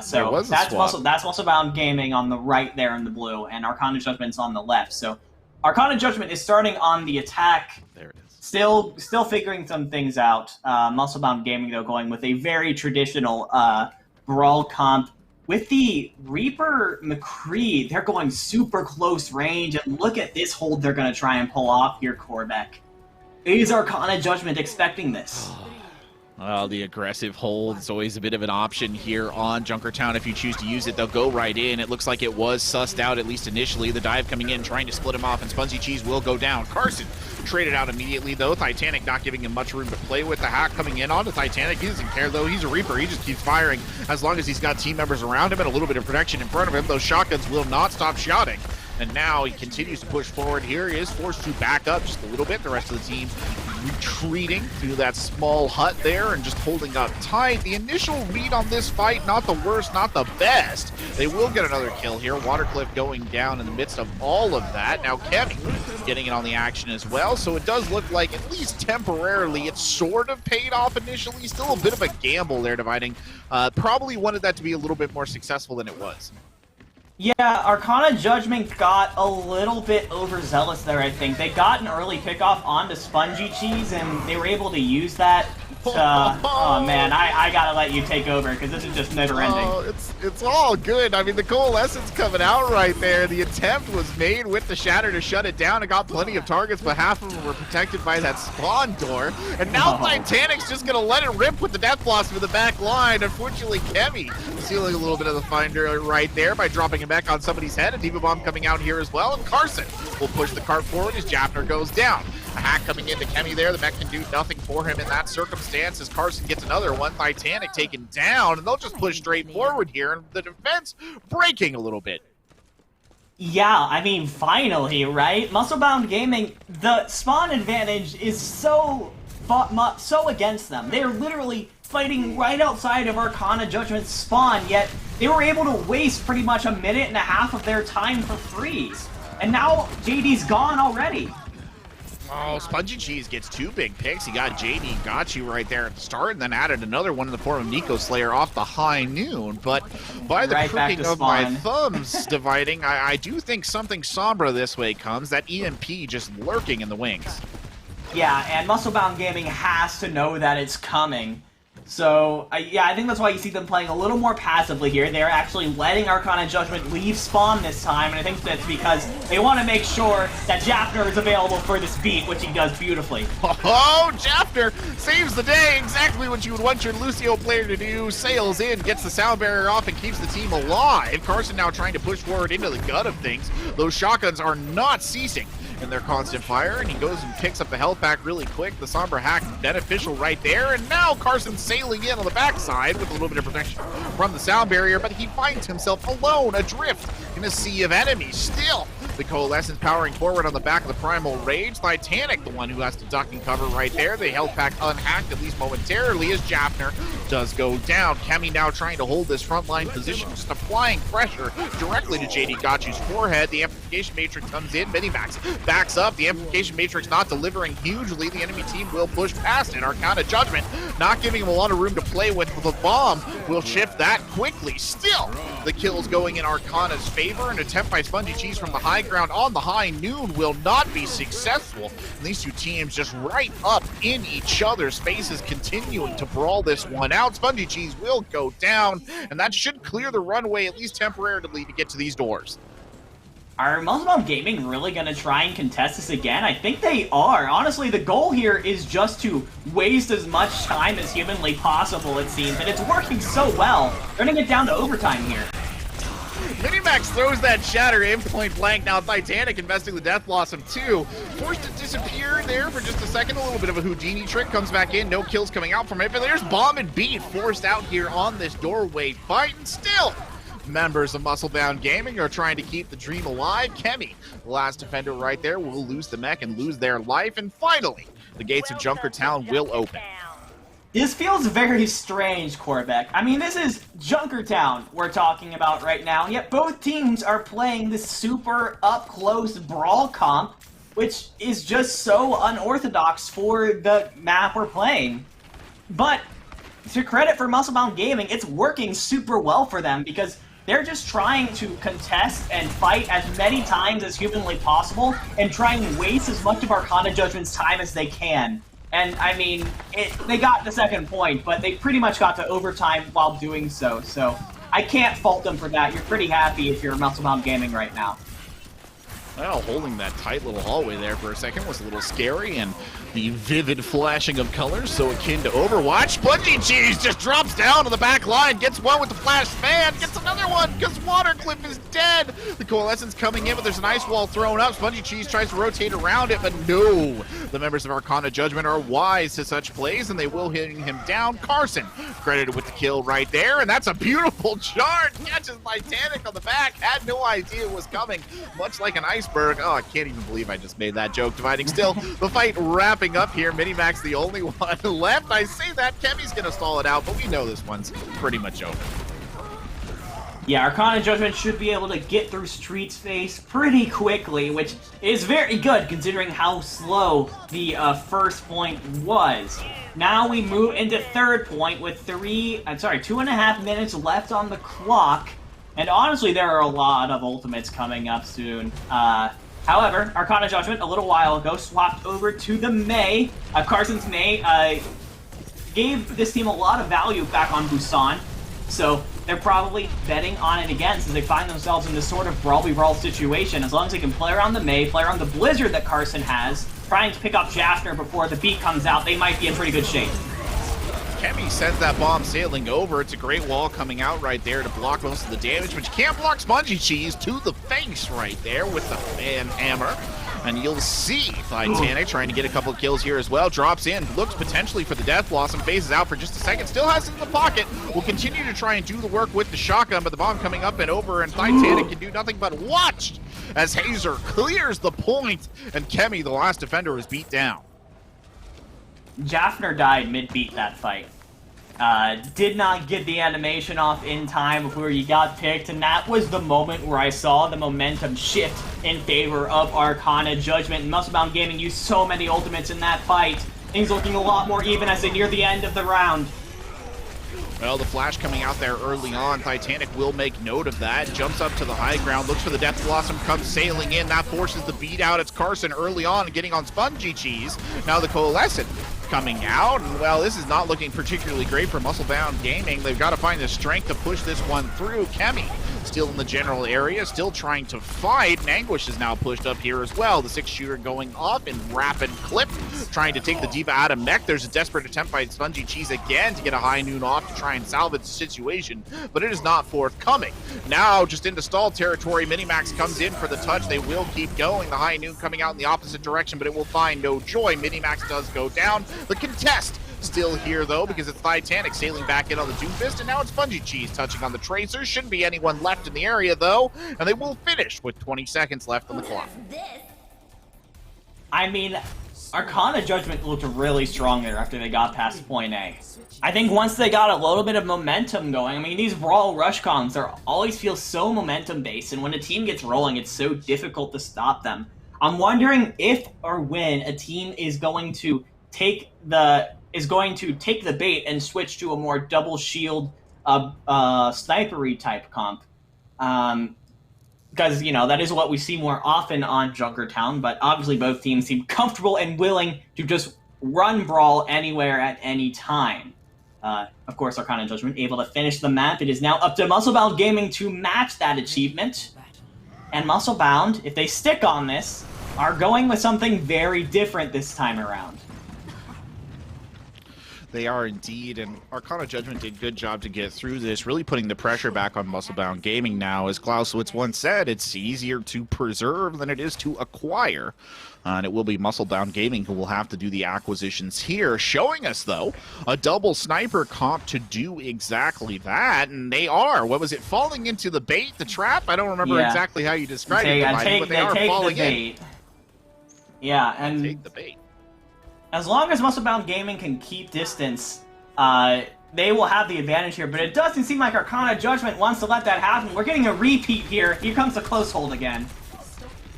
So that's MuscleBound Gaming on the right there in the blue, and Arcana Judgment's on the left. So Arcana Judgement is starting on the attack. There it is. Still figuring some things out. MuscleBound Gaming, though, going with a very traditional brawl comp. With the Reaper McCree, they're going super close range, and look at this hold they're going to try and pull off here, Corbeck. Is Arcana Judgement expecting this? Well, the aggressive hold is always a bit of an option here on Junkertown. If you choose to use it, they'll go right in. It looks like it was sussed out, at least initially. The dive coming in, trying to split him off, and Spongy Cheese will go down. Carson traded out immediately, though. Titanic not giving him much room to play with. The hack coming in on the Titanic. He doesn't care, though. He's a Reaper. He just keeps firing as long as he's got team members around him and a little bit of protection in front of him. Those shotguns will not stop shouting. And now he continues to push forward here. He is forced to back up just a little bit. The rest of the team retreating through that small hut there and just holding up tight. The initial read on this fight, not the worst, not the best. They will get another kill here. Watercliff going down in the midst of all of that. Now Kevin getting in on the action as well. So it does look like, at least temporarily, it sort of paid off initially. Still a bit of a gamble there, Dividing. Probably wanted that to be a little bit more successful than it was. Yeah, Arcana Judgement got a little bit overzealous there, I think. They got an early pickoff onto Spongy Cheese, and they were able to use that to... Oh, man, I gotta let you take over, because this is just never-ending. Oh, it's all good. I mean, the coalescence coming out right there. The attempt was made with the Shatter to shut it down. It got plenty of targets, but half of them were protected by that spawn door. And now Titanic's just gonna let it rip with the Death Blossom in the back line. Unfortunately, Kemi stealing a little bit of the finder right there by dropping him back on somebody's head. A Diva Bomb coming out here as well. And Carson will push the cart forward as Jaffner goes down. A hack coming into Kemi there. The mech can do nothing for him in that circumstance as Carson gets another one. Titanic taken down, and they'll just push straight forward here, and the defense breaking a little bit. Yeah, I mean, finally, right? MuscleBound Gaming, the spawn advantage is so against them. They're literally fighting right outside of Arcana Judgment's spawn, yet they were able to waste pretty much a minute and a half of their time for freeze. And now JD's gone already. Oh, Spongy Cheese gets two big picks. He got JD got you right there at the start, and then added another one in the form of Nico Slayer off the high noon. But by the crooking of my thumbs, Dividing, I do think something Sombra this way comes. That EMP just lurking in the wings. Yeah, and MuscleBound Gaming has to know that it's coming. So, yeah, I think that's why you see them playing a little more passively here. They're actually letting Arcana Judgement leave spawn this time, and I think that's because they want to make sure that Jafner is available for this beat, which he does beautifully. Oh, Jafner saves the day, exactly what you would want your Lucio player to do. Sails in, gets the sound barrier off, and keeps the team alive. Carson now trying to push forward into the gut of things. Those shotguns are not ceasing in their constant fire, and he goes and picks up the health pack really quick. The Somber hack beneficial right there, and now Carson's sailing in on the backside with a little bit of protection from the sound barrier, but he finds himself alone, adrift in a sea of enemies. Still, the Coalescence powering forward on the back of the Primal Rage. Titanic, the one who has to duck and cover right there. The health pack unhacked, at least momentarily, as Jafner does go down. Kemi now trying to hold this frontline position, just applying pressure directly to JD Gachu's forehead. The Amplification Matrix comes in. Minimax backs up. The Amplification Matrix not delivering hugely. The enemy team will push past it. Arcana Judgement not giving him a lot of room to play with. The bomb will shift that quickly. Still, the kills going in Arcana's favor. An attempt by Spongy Cheese from the high ground on the high noon will not be successful. And these two teams just right up in each other's spaces, continuing to brawl this one out. Spongy Cheese will go down, and that should clear the runway, at least temporarily, to get to these doors. Are MuscleBound Gaming really going to try and contest this again? I think they are. Honestly, the goal here is just to waste as much time as humanly possible, it seems, and it's working so well. They're going to get down to overtime here. Minimax throws that shatter in point blank. Now Titanic investing the Death Blossom too. Forced to disappear there for just a second. A little bit of a Houdini trick. Comes back in. No kills coming out from it. But there's Bomb and Beat forced out here on this doorway fight. And still, members of MuscleBound Gaming are trying to keep the dream alive. Kemi, the last defender right there, will lose the mech and lose their life. And finally, the gates of Junkertown will open. This feels very strange, Corbeck. I mean, this is Junkertown we're talking about right now, yet both teams are playing this super up-close brawl comp, which is just so unorthodox for the map we're playing. But, to credit for MuscleBound Gaming, it's working super well for them because they're just trying to contest and fight as many times as humanly possible and try and waste as much of Arcana Judgment's time as they can. And, I mean, they got the second point, but they pretty much got to overtime while doing so. So, I can't fault them for that. You're pretty happy if you're MuscleBound Gaming right now. Well, holding that tight little hallway there for a second was a little scary, and the vivid flashing of colors, so akin to Overwatch. Spongy Cheese just drops down to the back line, gets one with the flash fan, gets another one because Watercliff is dead. The Coalescence coming in, but there's an ice wall thrown up. Spongy Cheese tries to rotate around it, but no. The members of Arcana Judgement are wise to such plays, and they will hit him down. Carson credited with the kill right there, and that's a beautiful charge. Catches Titanic on the back, had no idea it was coming, much like an iceberg. Oh, I can't even believe I just made that joke. Dividing still, the fight wrapping up here. Minimax the only one left. I say that, Kemi's gonna stall it out, but we know this one's pretty much over. Yeah, Arcana Judgement should be able to get through Street's face pretty quickly, which is very good considering how slow the first point was. Now we move into third point with 2.5 minutes left on the clock. And honestly, there are a lot of ultimates coming up soon. However, Arcana Judgement, a little while ago, swapped over to the Mei. Carson's Mei gave this team a lot of value back on Busan. So they're probably betting on it again since they find themselves in this sort of brawl-be-brawl situation. As long as they can play around the Mei, play around the Blizzard that Carson has, trying to pick up Jafner before the beat comes out, they might be in pretty good shape. Kemi sends that bomb sailing over. It's a great wall coming out right there to block most of the damage, but you can't block Spongy Cheese to the face right there with the fan hammer. And you'll see Titanic trying to get a couple of kills here as well. Drops in, looks potentially for the Death Blossom, phases out for just a second, still has it in the pocket. Will continue to try and do the work with the shotgun, but the bomb coming up and over, and Titanic can do nothing but watch as Hazer clears the point, and Kemi, the last defender, is beat down. Jafner died mid-beat that fight. Did not get the animation off in time before he got picked, and that was the moment where I saw the momentum shift in favor of Arcana Judgement. And MuscleBound Gaming used so many ultimates in that fight. Things looking a lot more even as they near the end of the round. Well, the flash coming out there early on. Titanic will make note of that. Jumps up to the high ground, looks for the Death Blossom, comes sailing in. That forces the beat out. It's Carson early on getting on Spongy Cheese. Now the Coalescent coming out, and well, this is not looking particularly great for MuscleBound Gaming. They've got to find the strength to push this one through. Kemi still in the general area, still trying to fight, and Anguish is now pushed up here as well. The 6-shooter going off in rapid clip, trying to take the Diva out of mech. There's a desperate attempt by Spongy Cheese again to get a high noon off to try and salvage the situation, but it is not forthcoming. Now, just into stall territory, Minimax comes in for the touch. They will keep going. The high noon coming out in the opposite direction, but it will find no joy. Minimax does go down. The contest still here, though, because it's Titanic sailing back in on the Doomfist, and now it's Spongy Cheese touching on the Tracer. Shouldn't be anyone left in the area, though, and they will finish with 20 seconds left on the clock. I mean, Arcana Judgement looked really strong there after they got past point A. I think once they got a little bit of momentum going, I mean, these Brawl Rush comms always feel so momentum-based, and when a team gets rolling, it's so difficult to stop them. I'm wondering if or when a team is going to take the bait and switch to a more double shield snipery type comp. Because, you know, that is what we see more often on Junkertown, but obviously both teams seem comfortable and willing to just run Brawl anywhere at any time. Of course, Arcana Judgement able to finish the map. It is now up to MuscleBound Gaming to match that achievement. And MuscleBound, if they stick on this, are going with something very different this time around. They are indeed, and Arcana Judgement did a good job to get through this, really putting the pressure back on MuscleBound Gaming now. As Clausewitz once said, it's easier to preserve than it is to acquire. And it will be MuscleBound Gaming who will have to do the acquisitions here, showing us, though, a double sniper comp to do exactly that. And they are, what was it, falling into the bait, the trap? I don't remember exactly how you described it, but they are falling in. Yeah, and take the bait. As long as MuscleBound Gaming can keep distance, they will have the advantage here. But it doesn't seem like Arcana Judgement wants to let that happen. We're getting a repeat here. Here comes the close hold again.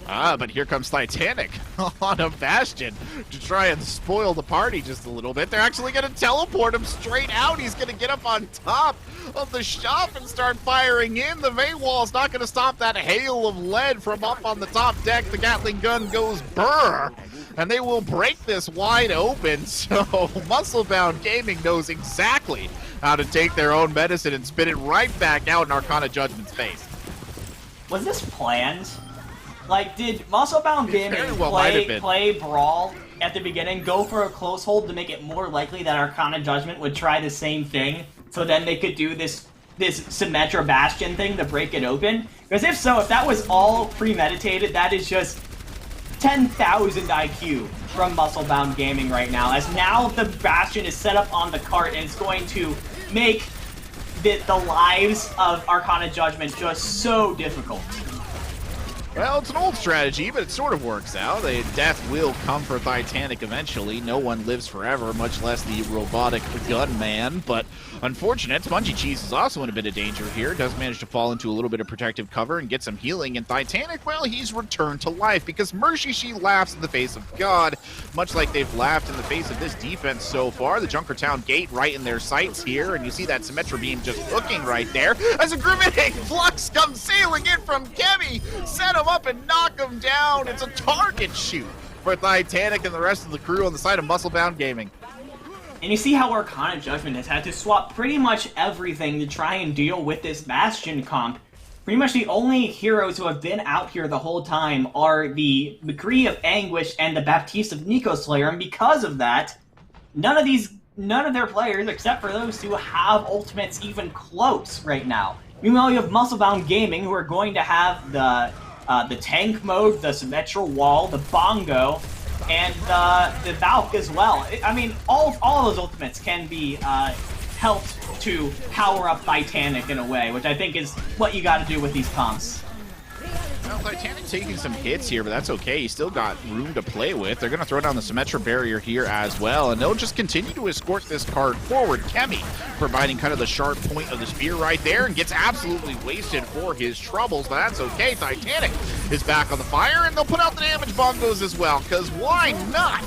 But here comes Titanic on a Bastion to try and spoil the party just a little bit. They're actually going to teleport him straight out. He's going to get up on top of the shop and start firing in. The Vey Wall's not going to stop that hail of lead from up on the top deck. The Gatling gun goes brrr, and they will break this wide open. So MuscleBound Gaming knows exactly how to take their own medicine and spit it right back out in Arcana Judgment's face. Was this planned? Like, did MuscleBound Gaming play Brawl at the beginning, go for a close hold to make it more likely that Arcana Judgement would try the same thing, so then they could do this Symmetra Bastion thing to break it open? Because if so, if that was all premeditated, that is just 10,000 IQ from MuscleBound Gaming right now, as now the Bastion is set up on the cart and it's going to make the lives of Arcana Judgement just so difficult. Well, it's an old strategy, but it sort of works out. The death will come for Titanic eventually. No one lives forever, much less the robotic gunman. But unfortunate, Spongy Cheese is also in a bit of danger here. Does manage to fall into a little bit of protective cover and get some healing. And Titanic, well, he's returned to life because Mercy, she laughs in the face of God, much like they've laughed in the face of this defense so far. The Junkertown gate right in their sights here, and you see that Symmetra beam just hooking right there as a grenade flux comes sailing in from Kemi. Set him up and knock him down. It's a target shoot for Titanic and the rest of the crew on the side of MuscleBound Gaming. And you see how Arcana Judgement has had to swap pretty much everything to try and deal with this Bastion comp. Pretty much the only heroes who have been out here the whole time are the McCree of Anguish and the Baptiste of Nico Slayer, and because of that, none of their players, except for those two, have ultimates even close right now. Meanwhile, you have MuscleBound Gaming, who are going to have the tank mode, the Symmetra wall, the bongo, and the Valk as well. I mean, all of those ultimates can be helped to power up Titanic in a way, which I think is what you got to do with these comps. Well, Titanic's taking some hits here, but that's okay. He's still got room to play with. They're going to throw down the Symmetra barrier here as well, and they'll just continue to escort this card forward. Kemi providing kind of the sharp point of the spear right there and gets absolutely wasted for his troubles, but that's okay. Titanic is back on the fire, and they'll put out the damage bongos as well, because why not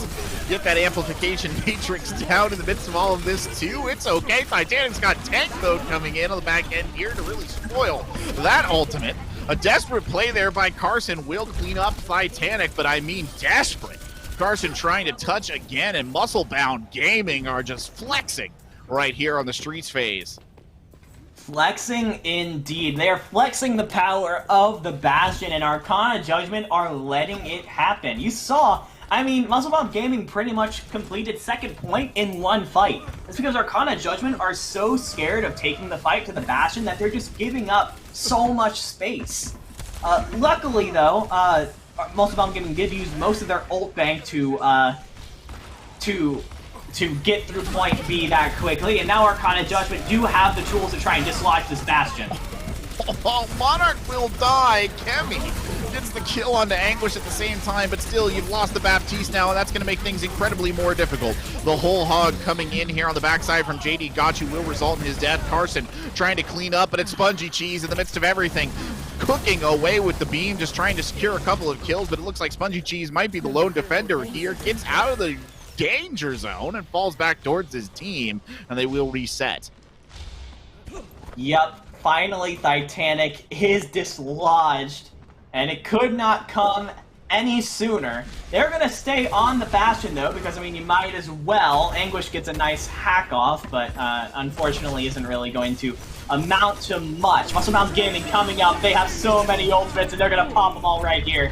get that amplification matrix down in the midst of all of this too? It's okay. Titanic's got tank mode coming in on the back end here to really spoil that ultimate. A desperate play there by Carson will clean up Titanic, but I mean desperate. Carson trying to touch again, and MuscleBound Gaming are just flexing right here on the streets phase. Flexing indeed. They are flexing the power of the Bastion, and Arcana Judgement are letting it happen. You saw, I mean, MuscleBound Gaming pretty much completed second point in one fight. It's because Arcana Judgement are so scared of taking the fight to the Bastion that they're just giving up so much space. Luckily, though, MuscleBound Gaming did use most of their ult bank to get through point B that quickly, and now Arcana Judgement do have the tools to try and dislodge this Bastion. Oh, Monarch will die. Kemi gets the kill onto Anguish at the same time, but still, you've lost the Baptiste now, and that's going to make things incredibly more difficult. The whole hog coming in here on the backside from JD Gachu will result in his death. Carson trying to clean up, but it's Spongy Cheese in the midst of everything, cooking away with the beam, just trying to secure a couple of kills, but it looks like Spongy Cheese might be the lone defender here. Gets out of the danger zone and falls back towards his team, and they will reset. Yep, finally Titanic is dislodged, and it could not come any sooner. They're gonna stay on the Bastion though, because I mean you might as well. Anguish gets a nice hack off, but unfortunately isn't really going to amount to much. MuscleBound Gaming coming up, they have so many ultimates and they're gonna pop them all right here.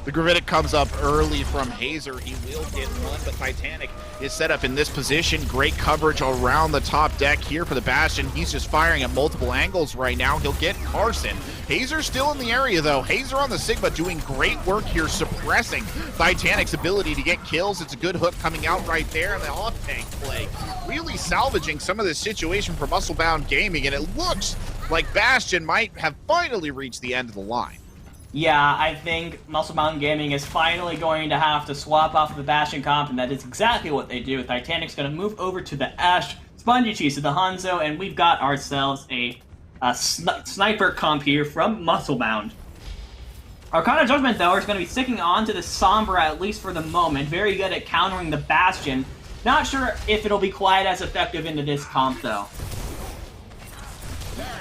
The Gravitic comes up early from Hazer. He will get one, but Titanic is set up in this position. Great coverage around the top deck here for the Bastion. He's just firing at multiple angles right now. He'll get Carson. Hazer's still in the area, though. Hazer on the Sigma doing great work here, suppressing Titanic's ability to get kills. It's a good hook coming out right there, and the off-tank play really salvaging some of this situation for MuscleBound Gaming, and it looks like Bastion might have finally reached the end of the line. Yeah, I think MuscleBound Gaming is finally going to have to swap off the Bastion comp, and that is exactly what they do. Titanic's going to move over to the Ash, Spongy Cheese to the Hanzo, and we've got ourselves a sniper comp here from MuscleBound. Arcana Judgement, though, is going to be sticking on to the Sombra, at least for the moment. Very good at countering the Bastion. Not sure if it'll be quite as effective into this comp, though.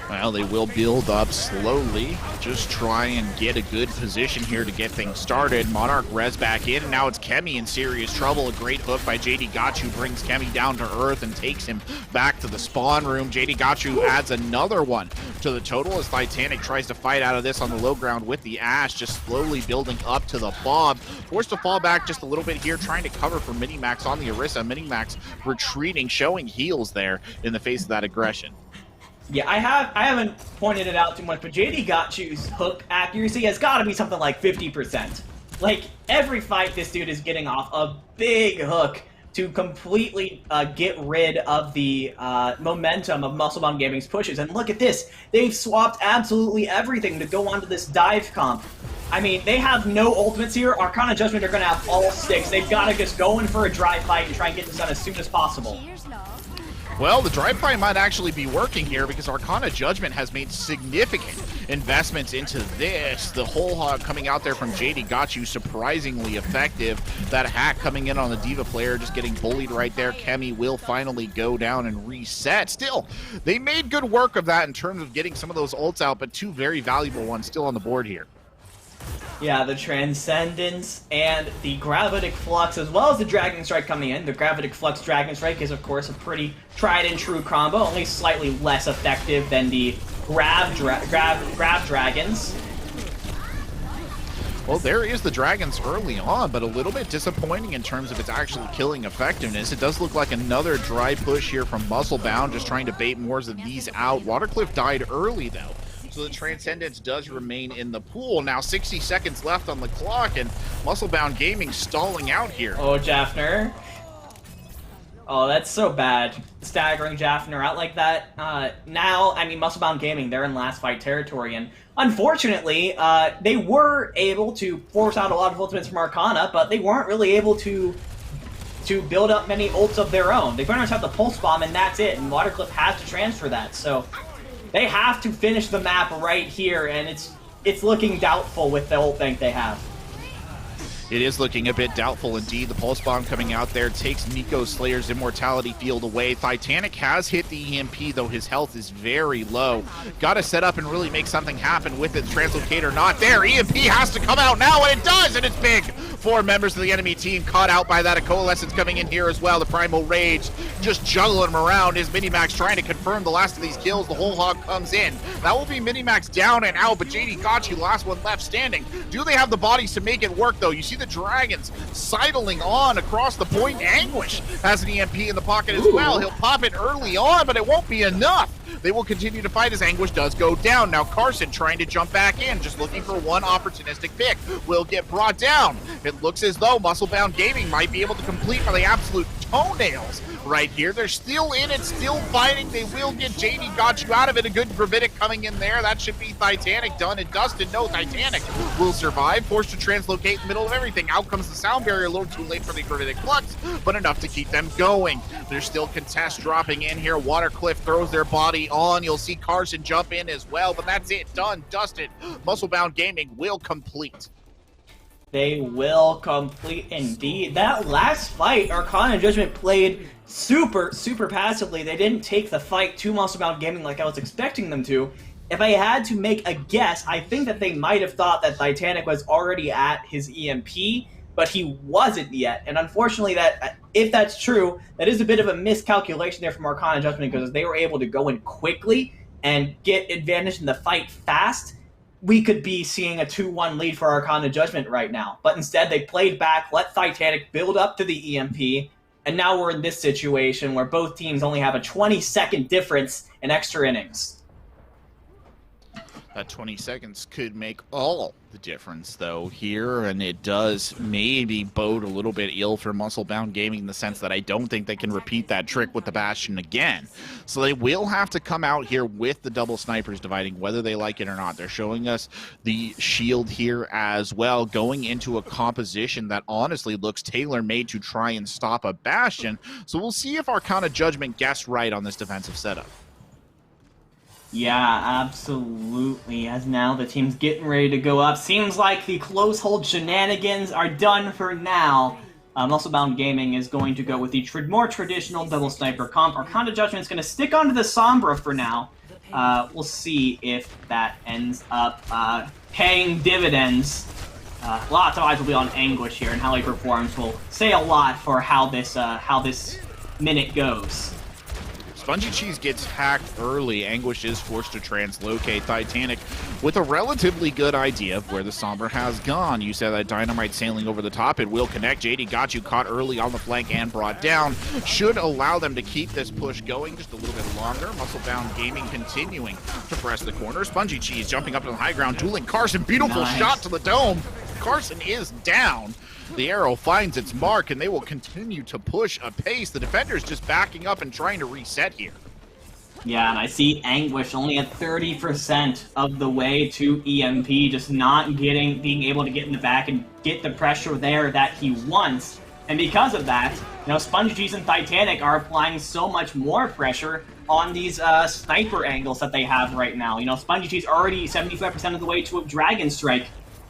Well, they will build up slowly, just try and get a good position here to get things started. Monarch res back in, and now it's Kemi in serious trouble. A great hook by JD Gachu brings Kemi down to earth and takes him back to the spawn room. JD Gachu adds another one to the total as Titanic tries to fight out of this on the low ground with the Ash, just slowly building up to the bomb. Forced to fall back just a little bit here, trying to cover for Minimax on the Orisa. Minimax retreating, showing heals there in the face of that aggression. Yeah, I haven't pointed it out too much, but JD Gachu's hook accuracy has got to be something like 50%. Like, every fight this dude is getting off a big hook to completely get rid of the momentum of MuscleBound Gaming's pushes. And look at this. They've swapped absolutely everything to go onto this dive comp. I mean, they have no ultimates here. Arcana Judgement are going to have all sticks. They've got to just go in for a dry fight and try and get this done as soon as possible. Well, the dry fight might actually be working here because Arcana Judgement has made significant investments into this. The whole hog coming out there from JD Gachu, surprisingly effective. That hack coming in on the Diva player, just getting bullied right there. Kemi will finally go down and reset. Still, they made good work of that in terms of getting some of those ults out, but two very valuable ones still on the board here. Yeah, the Transcendence and the Gravitic Flux, as well as the Dragon Strike coming in. The Gravitic Flux Dragon Strike is, of course, a pretty tried-and-true combo, only slightly less effective than the Grab Dragons. Well, there is the Dragons early on, but a little bit disappointing in terms of its actual killing effectiveness. It does look like another dry push here from MuscleBound, just trying to bait more of these out. Watercliff died early, though, so the Transcendence does remain in the pool. Now 60 seconds left on the clock, and MuscleBound Gaming stalling out here. Oh, Jaffner. Oh, that's so bad. Staggering Jaffner out like that. Now, I mean, MuscleBound Gaming, they're in last fight territory, and unfortunately, they were able to force out a lot of ultimates from Arcana, but they weren't really able to build up many ults of their own. They pretty much have the Pulse Bomb, and that's it, and Watercliff has to transfer that, so they have to finish the map right here, and it's looking doubtful with the ult bank they have. It is looking a bit doubtful indeed. The Pulse Bomb coming out there takes Nico Slayer's Immortality Field away. Titanic has hit the EMP, though his health is very low. Got to set up and really make something happen with it. Translocator not there. EMP has to come out now, and it does, and it's big. 4 members of the enemy team caught out by that. A Coalescence coming in here as well. The Primal Rage just juggling him around. His Minimax trying to confirm the last of these kills. The Whole Hog comes in. That will be Minimax down and out, but JD Gotchi, last one left standing. Do they have the bodies to make it work, though? You see the Dragons sidling on across the point. Anguish has an EMP in the pocket as well. He'll pop it early on, but it won't be enough. They will continue to fight as Anguish does go down. Now Carson trying to jump back in, just looking for one opportunistic pick. Will get brought down. It looks as though MuscleBound Gaming might be able to complete by the absolute toenails right here. They're still in it, still fighting. They will get JD got you out of it. A good Gravitic coming in there. That should be Titanic done and dusted. No, Titanic will survive. Forced to translocate in the middle of everything. Out comes the sound barrier. A little too late for the Gravitic Flux, but enough to keep them going. There's still contest dropping in here. Watercliff throws their body on. You'll see Carson jump in as well, but that's it. Done, dusted. MuscleBound Gaming will complete. They will complete indeed. That last fight, Arcana and Judgement played super passively. They didn't take the fight to MuscleBound Gaming like I was expecting them to. If I had to make a guess, I think that they might have thought that Titanic was already at his EMP, but he wasn't yet. And unfortunately, that if that's true, that is a bit of a miscalculation there from Arcana and Judgement, because they were able to go in quickly and get advantage in the fight fast, we could be seeing a 2-1 lead for Arcana Judgement right now. But instead, they played back, let Titanic build up to the EMP, and now we're in this situation where both teams only have a 20-second difference in extra innings. That 20 seconds could make all the difference, though, here, and it does maybe bode a little bit ill for MuscleBound Gaming in the sense that I don't think they can repeat that trick with the Bastion again. So they will have to come out here with the double snipers dividing, whether they like it or not. They're showing us the shield here as well, going into a composition that honestly looks tailor-made to try and stop a Bastion. So we'll see if Arcana Judgement guessed right on this defensive setup. Yeah, absolutely. As now the team's getting ready to go up. Seems like the close hold shenanigans are done for now. MuscleBound Gaming is going to go with the more traditional double sniper comp. Arcana Judgment is going to stick onto the Sombra for now. We'll see if that ends up paying dividends. Lots of eyes will be on Anguish here, and how he performs will say a lot for how this minute goes. Spongy Cheese gets hacked early. Anguish is forced to translocate. Titanic with a relatively good idea of where the Sombra has gone. You said that Dynamite sailing over the top. It will connect. JD got you caught early on the flank and brought down. Should allow them to keep this push going just a little bit longer. MuscleBound Gaming continuing to press the corner. Spongy Cheese jumping up to the high ground, dueling Carson. Beautiful shot to the dome. Carson is down. The arrow finds its mark, and they will continue to push apace. The defenders just backing up and trying to reset here. Yeah, and I see Anguish only at 30% of the way to EMP, just not being able to get in the back and get the pressure there that he wants. And because of that, Sponge Cheese and Titanic are applying so much more pressure on these sniper angles that they have right now. Sponge Cheese already 75% of the way to a Dragon Strike,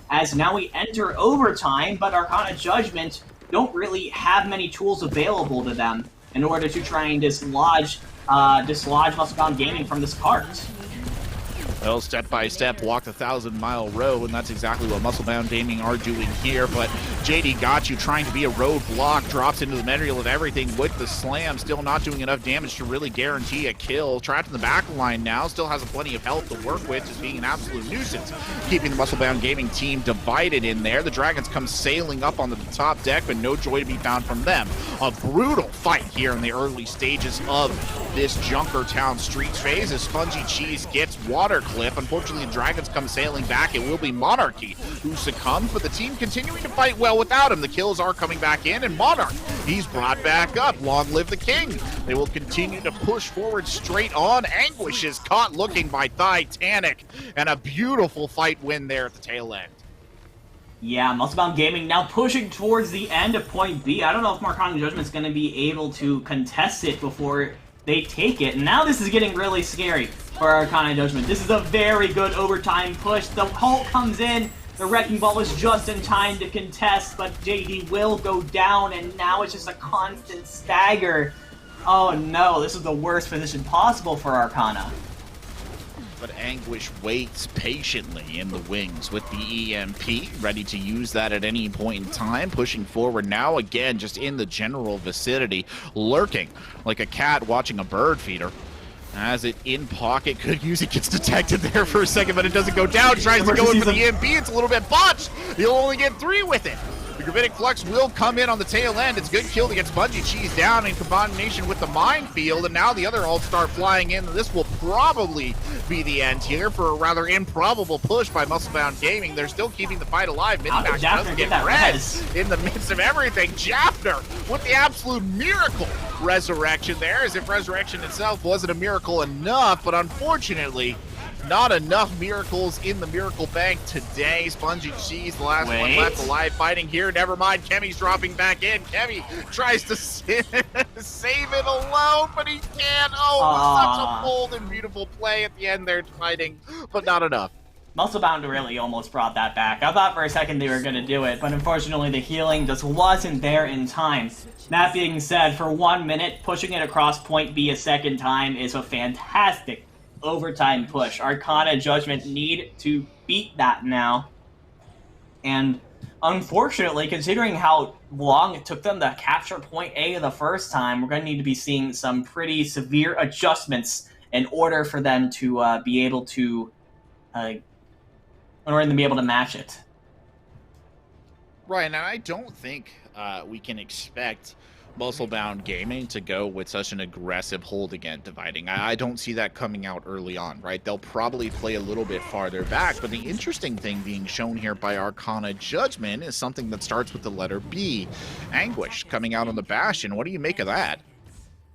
as now we enter overtime, but Arcana Judgment don't really have many tools available to them in order to try and dislodge MuscleBound Gaming from this cart. Well, step by step, walk the 1,000-mile road, and that's exactly what MuscleBound Gaming are doing here. But JD got you trying to be a roadblock, drops into the middle of everything with the slam, still not doing enough damage to really guarantee a kill. Trapped in the back line now, still has plenty of health to work with, just being an absolute nuisance. Keeping the MuscleBound Gaming team divided in there. The Dragons come sailing up on the top deck, but no joy to be found from them. A brutal fight here in the early stages of this Junkertown Streets phase as Spongy Cheese gets Watercliff. Unfortunately, the Dragons come sailing back. It will be Monarchy who succumbs, but the team continuing to fight well without him. The kills are coming back in, and Monarch, he's brought back up. Long live the king. They will continue to push forward straight on. Anguish is caught looking by Titanic, and a beautiful fight win there at the tail end. Yeah, MuscleBound Gaming now pushing towards the end of point B. I don't know if Arcana Judgment's going to be able to contest it before they take it. And now this is getting really scary for Arcana Judgment. This is a very good overtime push. The Hulk comes in, The Wrecking Ball is just in time to contest, but JD will go down, and now it's just a constant stagger. Oh no, this is the worst position possible for Arcana. But Anguish waits patiently in the wings with the EMP, ready to use that at any point in time, pushing forward now again, just in the general vicinity, lurking like a cat watching a bird feeder. As it in pocket, could use it, gets detected there for a second, but it doesn't go down. Tries to go in for the EMP, it's a little bit botched. He'll only get 3 with it. The Gravitic Flux will come in on the tail end. It's a good kill to get Spongy Cheese down in combination with the minefield, and now the other ults start flying in. This will probably be the end here for a rather improbable push by MuscleBound Gaming. They're still keeping the fight alive. Minimax does get res in the midst of everything. Jaffner with the absolute miracle resurrection there, as if resurrection itself wasn't a miracle enough, but unfortunately, not enough miracles in the miracle bank today. Spongy Cheese, the last one left alive, fighting here. Never mind, Kemi's dropping back in. Kemi tries to save it alone, but he can't. Oh, such a bold and beautiful play at the end there, fighting, but not enough. MuscleBound really almost brought that back. I thought for a second they were going to do it, but unfortunately the healing just wasn't there in time. That being said, for 1 minute, pushing it across point B a second time is a fantastic overtime push. Arcana Judgement need to beat that now. And unfortunately, considering how long it took them to capture point A the first time, we're going to need to be seeing some pretty severe adjustments in order for them to be able to match it. Right, and I don't think we can expect MuscleBound Gaming to go with such an aggressive hold again, dividing. I don't see that coming out early on, right? They'll probably play a little bit farther back, but the interesting thing being shown here by Arcana Judgement is something that starts with the letter B. Anguish coming out on the Bastion. What do you make of that?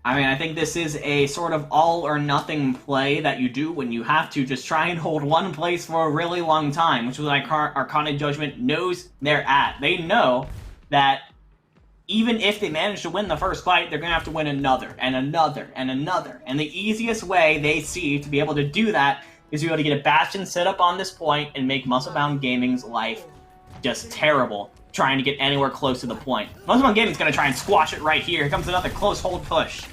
I mean, I think this is a sort of all-or-nothing play that you do when you have to just try and hold one place for a really long time, which is like Arcana Judgement knows they're at. They know that even if they manage to win the first fight, they're going to have to win another, and another, and another. And the easiest way they see to be able to do that is to be able to get a Bastion set up on this point and make MuscleBound Gaming's life just terrible, trying to get anywhere close to the point. MuscleBound Gaming's going to try and squash it right here. Here comes another close hold push.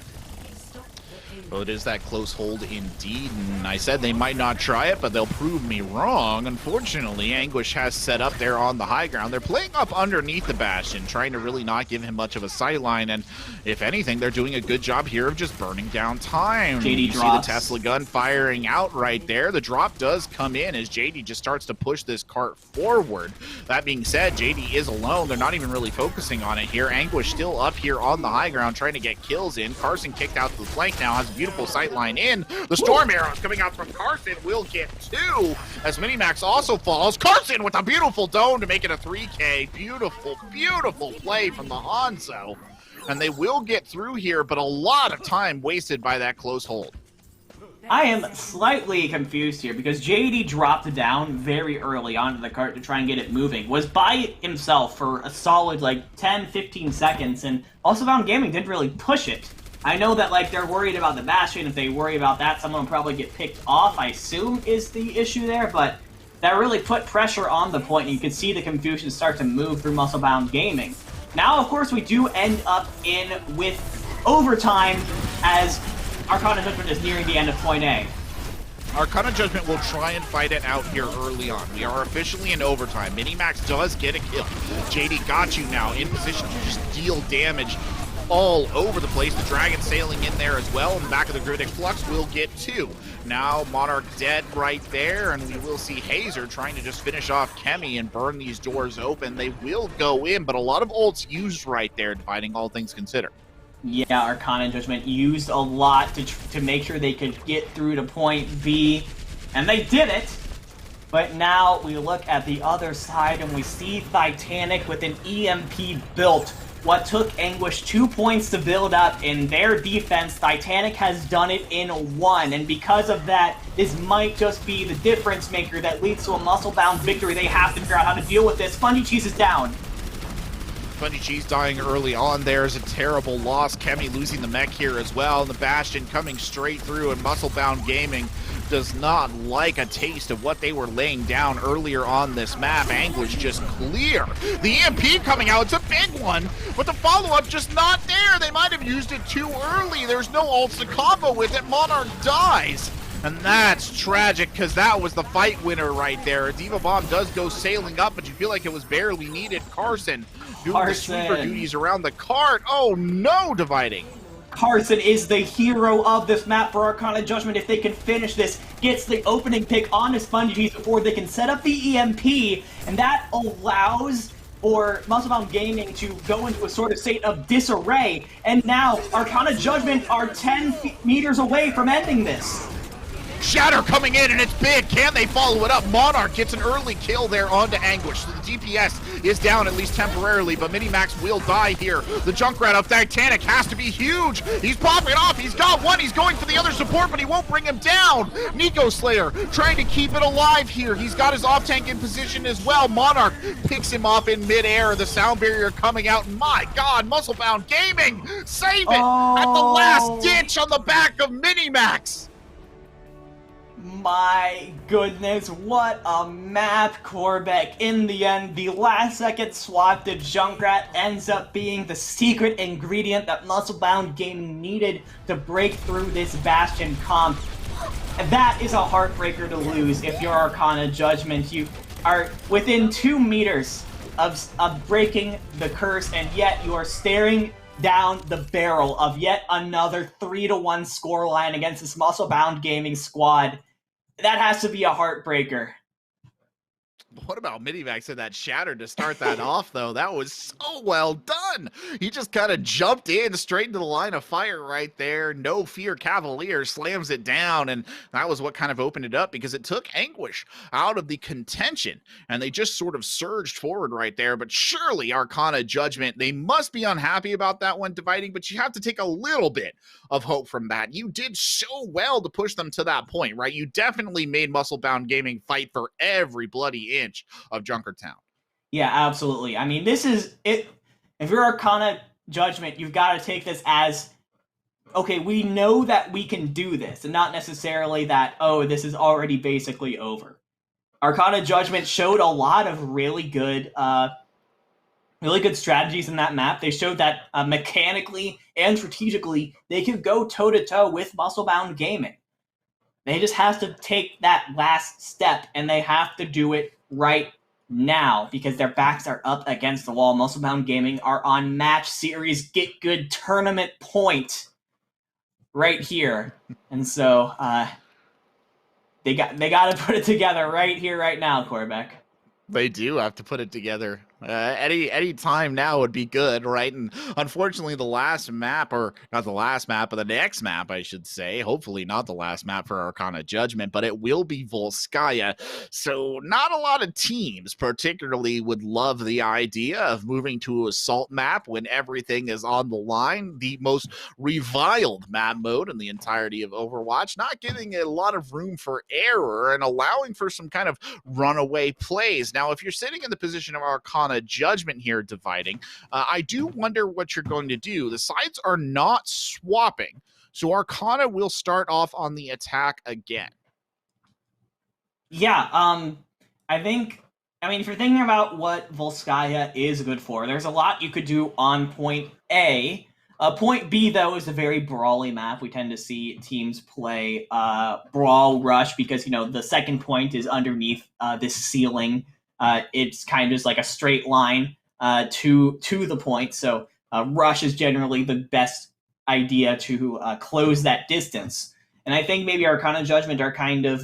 Well, it is that close hold indeed, and I said they might not try it, but they'll prove me wrong. Unfortunately, Anguish has set up there on the high ground. They're playing up underneath the Bastion, trying to really not give him much of a sightline, and if anything, they're doing a good job here of just burning down time. JD you drops. See the Tesla gun firing out right there. The drop does come in as JD just starts to push this cart forward. That being said, JD is alone. They're not even really focusing on it here. Anguish still up here on the high ground trying to get kills in. Carson kicked out to the flank now, has a beautiful sightline in. The Storm Arrows coming out from Carson will get 2 as Minimax also falls. Carson with a beautiful dome to make it a 3K. Beautiful, beautiful play from the Hanzo. And they will get through here, but a lot of time wasted by that close hold. I am slightly confused here because JD dropped down very early onto the cart to try and get it moving. Was by himself for a solid like 10-15 seconds, and MuscleBound Gaming didn't really push it. I know that like they're worried about the Bastion. If they worry about that, someone will probably get picked off, I assume is the issue there, but that really put pressure on the point, and you can see the confusion start to move through MuscleBound Gaming. Now, of course, we do end up in with overtime as Arcana Judgement is nearing the end of point A. Arcana Judgement will try and fight it out here early on. We are officially in overtime. Minimax does get a kill. JD got you now in position to just deal damage all over the place. The Dragon sailing in there as well. In the back of the Gravitic Flux will get 2. Now Monarch dead right there, and we will see Hazer trying to just finish off Kemi and burn these doors open. They will go in, but a lot of ults used right there, dividing all things considered. Yeah, Arcana Judgement used a lot to make sure they could get through to point B, and they did it. But now we look at the other side and we see Titanic with an EMP built. What took Anguish 2 points to build up in their defense, Titanic has done it in 1. And because of that, this might just be the difference maker that leads to a MuscleBound victory. They have to figure out how to deal with this. Spongy Cheese is down. Spongy Cheese dying early on there is a terrible loss. Kemi losing the mech here as well. And the Bastion coming straight through, and MuscleBound Gaming does not like a taste of what they were laying down earlier on this map. Anguish just clear. The EMP coming out, it's a big one, but the follow-up just not there. They might have used it too early. There's no ults to combo with it. Monarch dies. And that's tragic, because that was the fight winner right there. Diva Bomb does go sailing up, but you feel like it was barely needed. Carson doing the sweeper duties around the cart. Oh no, dividing. Carson is the hero of this map for Arcana Judgement. If they can finish this, gets the opening pick on his Spongy before they can set up the EMP, and that allows for MuscleBound Gaming to go into a sort of state of disarray. And now Arcana Judgement are 10 meters away from ending this. Shatter coming in, and it's big. Can they follow it up? Monarch gets an early kill there onto Anguish. So the DPS is down, at least temporarily, but Minimax will die here. The Junkrat of Titanic has to be huge. He's popping off. He's got one. He's going for the other support, but he won't bring him down. Nico Slayer trying to keep it alive here. He's got his off-tank in position as well. Monarch picks him off in midair. The sound barrier coming out. My God, MuscleBound Gaming save it at the last ditch on the back of Minimax. My goodness, what a map, Corbeck. In the end, the last second swap to Junkrat ends up being the secret ingredient that MuscleBound Gaming needed to break through this Bastion comp. And that is a heartbreaker to lose if you're Arcana Judgement. You are within 2 meters of breaking the curse, and yet you are staring down the barrel of yet another 3-1 scoreline against this MuscleBound Gaming squad. That has to be a heartbreaker. What about Minimax and that shatter to start that off, though? That was so well done. He just kind of jumped in straight into the line of fire right there. No Fear Cavalier slams it down, and that was what kind of opened it up, because it took Anguish out of the contention, and they just sort of surged forward right there. But surely Arcana Judgement, they must be unhappy about that one, dividing, but you have to take a little bit of hope from that. You did so well to push them to that point, right? You definitely made MuscleBound Gaming fight for every bloody inch of Junkertown. Yeah, absolutely. I mean, this is it. If you're Arcana Judgement, you've got to take this as, okay, we know that we can do this, and not necessarily that, oh, this is already basically over. Arcana Judgement showed a lot of really good strategies in that map. They showed that mechanically and strategically, they could go toe-to-toe with MuscleBound Gaming. They just have to take that last step, and they have to do it right now, because their backs are up against the wall. MuscleBound Gaming are on match series GitGud tournament point right here. And so they got to put it together right here, right now, Corbeck. They do have to put it together. Any time now would be good, right? And unfortunately, the last map, or not the last map, but the next map, I should say, hopefully not the last map for Arcana Judgement, but it will be Volskaya. So not a lot of teams particularly would love the idea of moving to assault map when everything is on the line. The most reviled map mode in the entirety of Overwatch, not giving it a lot of room for error and allowing for some kind of runaway plays. Now, if you're sitting in the position of Arcana Judgement here, dividing, I do wonder what you're going to do. The sides are not swapping, so Arcana will start off on the attack again. Yeah, I mean, if you're thinking about what Volskaya is good for, there's a lot you could do on point A. Point B, though, is a very brawly map. We tend to see teams play brawl rush because, you know, the second point is underneath this ceiling. It's kind of just like a straight line to the point. So rush is generally the best idea to close that distance. And I think maybe Arcana Judgement are kind of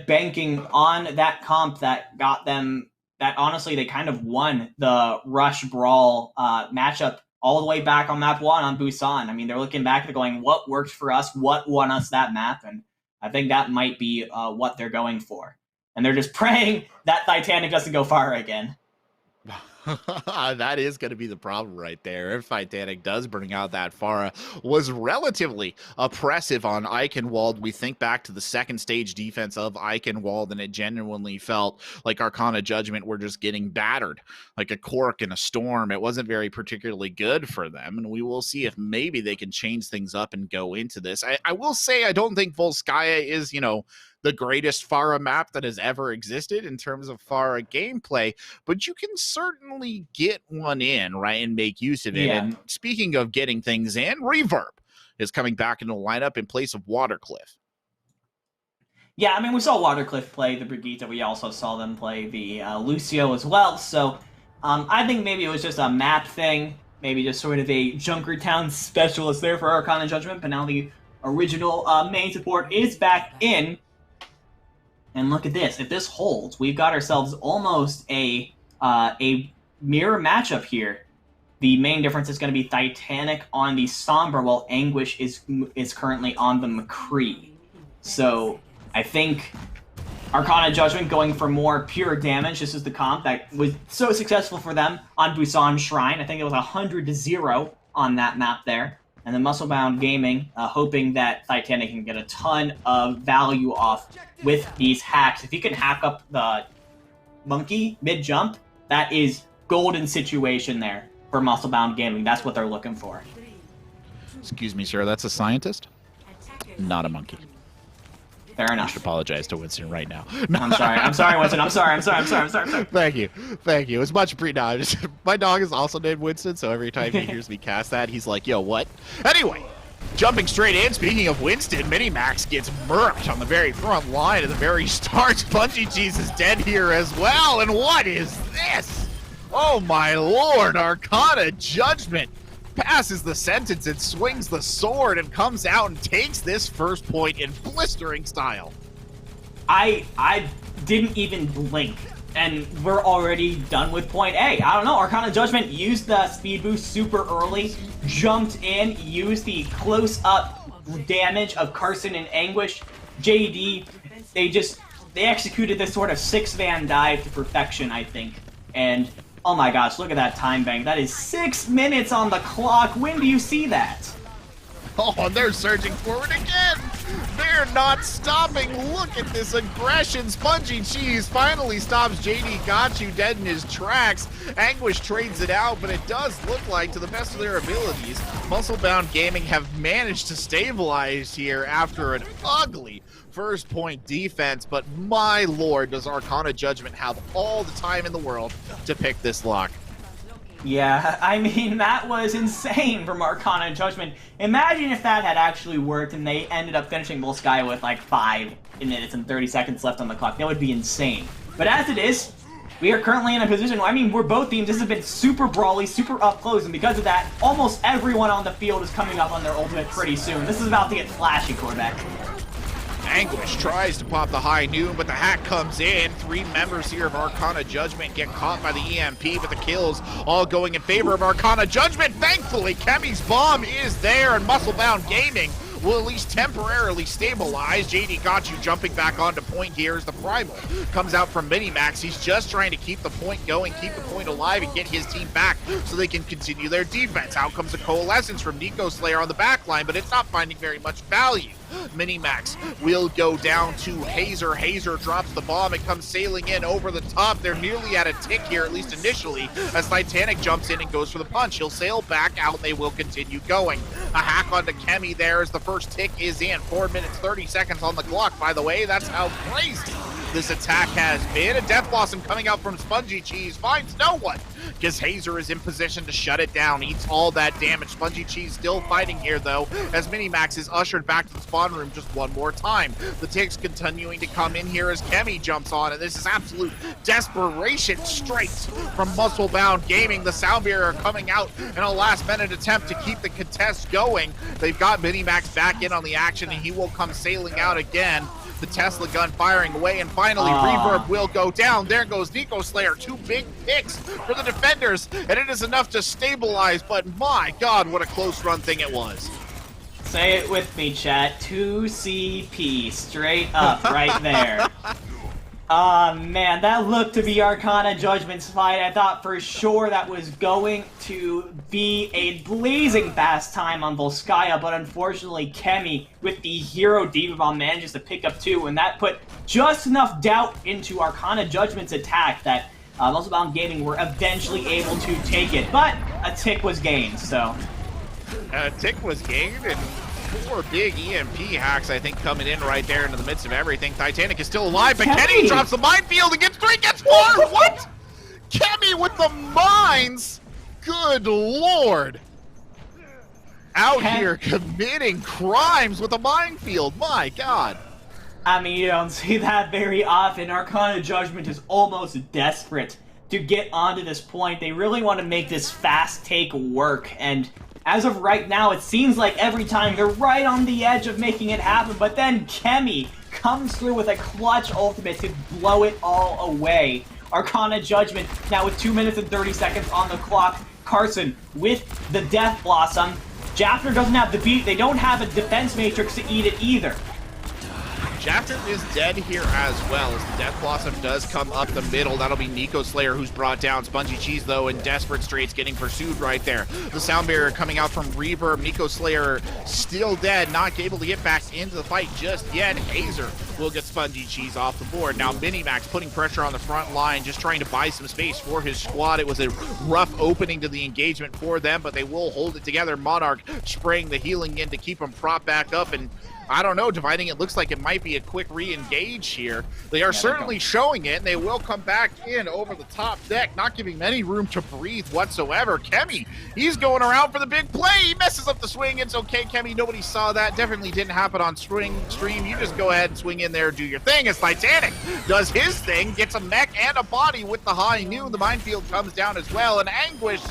banking on that comp that got them, that honestly they kind of won the rush brawl matchup all the way back on map 1 on Busan. I mean, they're looking back, they're going, what worked for us? What won us that map? And I think that might be what they're going for. And they're just praying that Titanic doesn't go far again. That is going to be the problem right there. If Titanic does bring out that Pharah, was relatively oppressive on Eichenwald. We think back to the second stage defense of Eichenwald, and it genuinely felt like Arcana Judgment were just getting battered like a cork in a storm. It wasn't very particularly good for them, and we will see if maybe they can change things up and go into this. I will say I don't think Volskaya is, the greatest Pharah map that has ever existed in terms of Pharah gameplay, but you can certainly get one in, right, and make use of it. Yeah. And speaking of getting things in, Reverb is coming back into the lineup in place of Watercliff. Yeah, I mean, we saw Watercliff play the Brigitte. We also saw them play the Lucio as well. So I think maybe it was just a map thing, maybe just sort of a Junkertown specialist there for Arcana Judgment, but now the original main support is back in. And look at this. If this holds, we've got ourselves almost a mirror matchup here. The main difference is going to be Titanic on the Sombra, while Anguish is currently on the McCree. So I think Arcana Judgment going for more pure damage. This is the comp that was so successful for them on Busan Shrine. I think it was 100-0 on that map there. And then MuscleBound Gaming, hoping that Titanic can get a ton of value off with these hacks. If you can hack up the monkey mid-jump, that is golden situation there for MuscleBound Gaming. That's what they're looking for. Excuse me, sir, that's a scientist? Not a monkey. Fair enough. I should apologize to Winston right now. I'm sorry, Winston. I'm sorry. Thank you. It's much my dog is also named Winston, so every time he hears me cast that, he's like, yo, what? Anyway, jumping straight in, speaking of Winston, Minimax gets murked on the very front line at the very start. Spongy Cheese is dead here as well, and what is this? Oh my lord, Arcana Judgment passes the sentence and swings the sword and comes out and takes this first point in blistering style. I didn't even blink, and we're already done with point A. I don't know, Arcana Judgment used the speed boost super early, jumped in, used the close-up damage of Carson and Anguish. JD, they executed this sort of 6-van dive to perfection, I think, and oh my gosh, look at that time bank. That is 6 minutes on the clock. When do you see that? Oh, they're surging forward again. They're not stopping. Look at this aggression. Spongy Cheese finally stops JD Got You dead in his tracks. Anguish trades it out, but it does look like, to the best of their abilities, MuscleBound Gaming have managed to stabilize here after an ugly first point defense, but my lord, does Arcana Judgment have all the time in the world to pick this lock. Yeah, I mean, that was insane from Arcana Judgment. Imagine if that had actually worked and they ended up finishing Volskaya with like 5 minutes and 30 seconds left on the clock. That would be insane. But as it is, we are currently in a position where, I mean, we're both teams. This has been super brawly, super up close, and because of that, almost everyone on the field is coming up on their ultimate pretty soon. This is about to get flashy, Corvette. Anguish tries to pop the high noon, but the hack comes in. 3 members here of Arcana Judgment get caught by the EMP, but the kills all going in favor of Arcana Judgment. Thankfully, Kemi's bomb is there, and MuscleBound Gaming will at least temporarily stabilize. JD Got You jumping back onto point here as the Primal comes out from Minimax. He's just trying to keep the point going, keep the point alive, and get his team back so they can continue their defense. Out comes a Coalescence from Nico Slayer on the back line, but it's not finding very much value. Minimax will go down to Hazer. Hazer drops the bomb. It comes sailing in over the top. They're nearly at a tick here, at least initially, as Titanic jumps in and goes for the punch. He'll sail back out, and they will continue going. A hack onto Kemi there as the first tick is in. 4 minutes, 30 seconds on the clock, by the way. That's how crazy this attack has been. A Death Blossom coming out from Spongy Cheese finds no one, because Hazer is in position to shut it down. Eats all that damage. Spongy Cheese still fighting here, though, as Minimax is ushered back to the spawn room just one more time. The ticks continuing to come in here as Kemi jumps on, and this is absolute desperation straight from MuscleBound Gaming. The Sound Barrier coming out in a last-minute attempt to keep the contest going. They've got Minimax back in on the action, and he will come sailing out again. The Tesla gun firing away, and finally Reverb will go down. There goes Nico Slayer. 2 big picks for the defenders, and it is enough to stabilize, but my god, what a close run thing it was. Say it with me, chat. 2 CP straight up right there. Man, that looked to be Arcana Judgment's fight. I thought for sure that was going to be a blazing fast time on Volskaya, but unfortunately Kemi, with the hero Diva Bomb, manages to pick up 2, and that put just enough doubt into Arcana Judgment's attack that MuscleBound Gaming were eventually able to take it, but a tick was gained, so... A tick was gained, and 4 big EMP hacks, I think, coming in right there into the midst of everything. Titanic is still alive, but Kenny drops the minefield and gets 3, gets 4! What? Kemi with the mines? Good lord! Out here committing crimes with a minefield, my god. I mean, you don't see that very often. Arcana Judgment is almost desperate to get onto this point. They really want to make this fast take work, and as of right now, it seems like every time they're right on the edge of making it happen, but then Kemi comes through with a clutch ultimate to blow it all away. Arcana Judgment now with 2 minutes and 30 seconds on the clock. Carson with the Death Blossom. Jafner doesn't have the beat. They don't have a defense matrix to eat it either. Jafter is dead here as well, as the Death Blossom does come up the middle. That'll be Nico Slayer who's brought down. Spongy Cheese, though, in desperate straits, getting pursued right there. The sound barrier coming out from Reverb. Nico Slayer still dead, not able to get back into the fight just yet. Hazer will get Spongy Cheese off the board. Now Minimax putting pressure on the front line, just trying to buy some space for his squad. It was a rough opening to the engagement for them, but they will hold it together. Monarch spraying the healing in to keep them propped back up, and I don't know, Dividing, it looks like it might be a quick re-engage here. They are certainly showing it, and they will come back in over the top deck, not giving many room to breathe whatsoever. Kemi, he's going around for the big play. He messes up the swing. It's okay, Kemi. Nobody saw that. Definitely didn't happen on stream. You just go ahead and swing in there, do your thing. As Titanic does his thing, gets a mech and a body with the high noon. The minefield comes down as well, and Anguish,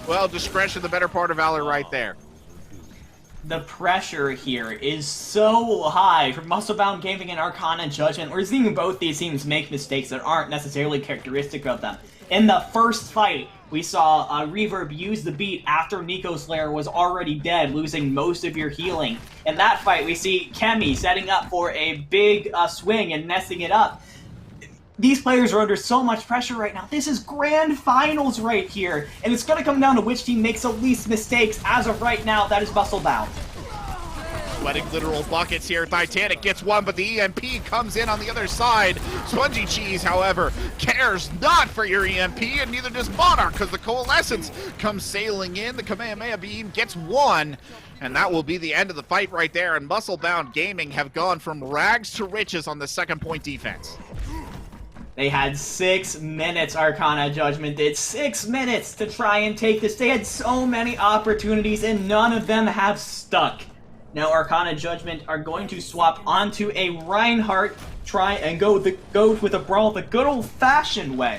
well, discretion, the better part of Valor right there. The pressure here is so high for MuscleBound Gaming and Arcana Judgment. We're seeing both these teams make mistakes that aren't necessarily characteristic of them. In the first fight, we saw Reverb use the beat after Nico Slayer was already dead, losing most of your healing. In that fight, we see Kemi setting up for a big swing and messing it up. These players are under so much pressure right now. This is grand finals right here, and it's going to come down to which team makes the least mistakes. As of right now, that is MuscleBound. Sweating literal buckets here. Titanic gets one, but the EMP comes in on the other side. Spongy Cheese, however, cares not for your EMP, and neither does Monarch, because the Coalescence comes sailing in. The Kamehameha Beam gets one, and that will be the end of the fight right there. And MuscleBound Gaming have gone from rags to riches on the second point defense. They had 6 minutes, Arcana Judgment did. 6 minutes to try and take this. They had so many opportunities, and none of them have stuck. Now Arcana Judgment are going to swap onto a Reinhardt, try and go with a brawl the good old-fashioned way.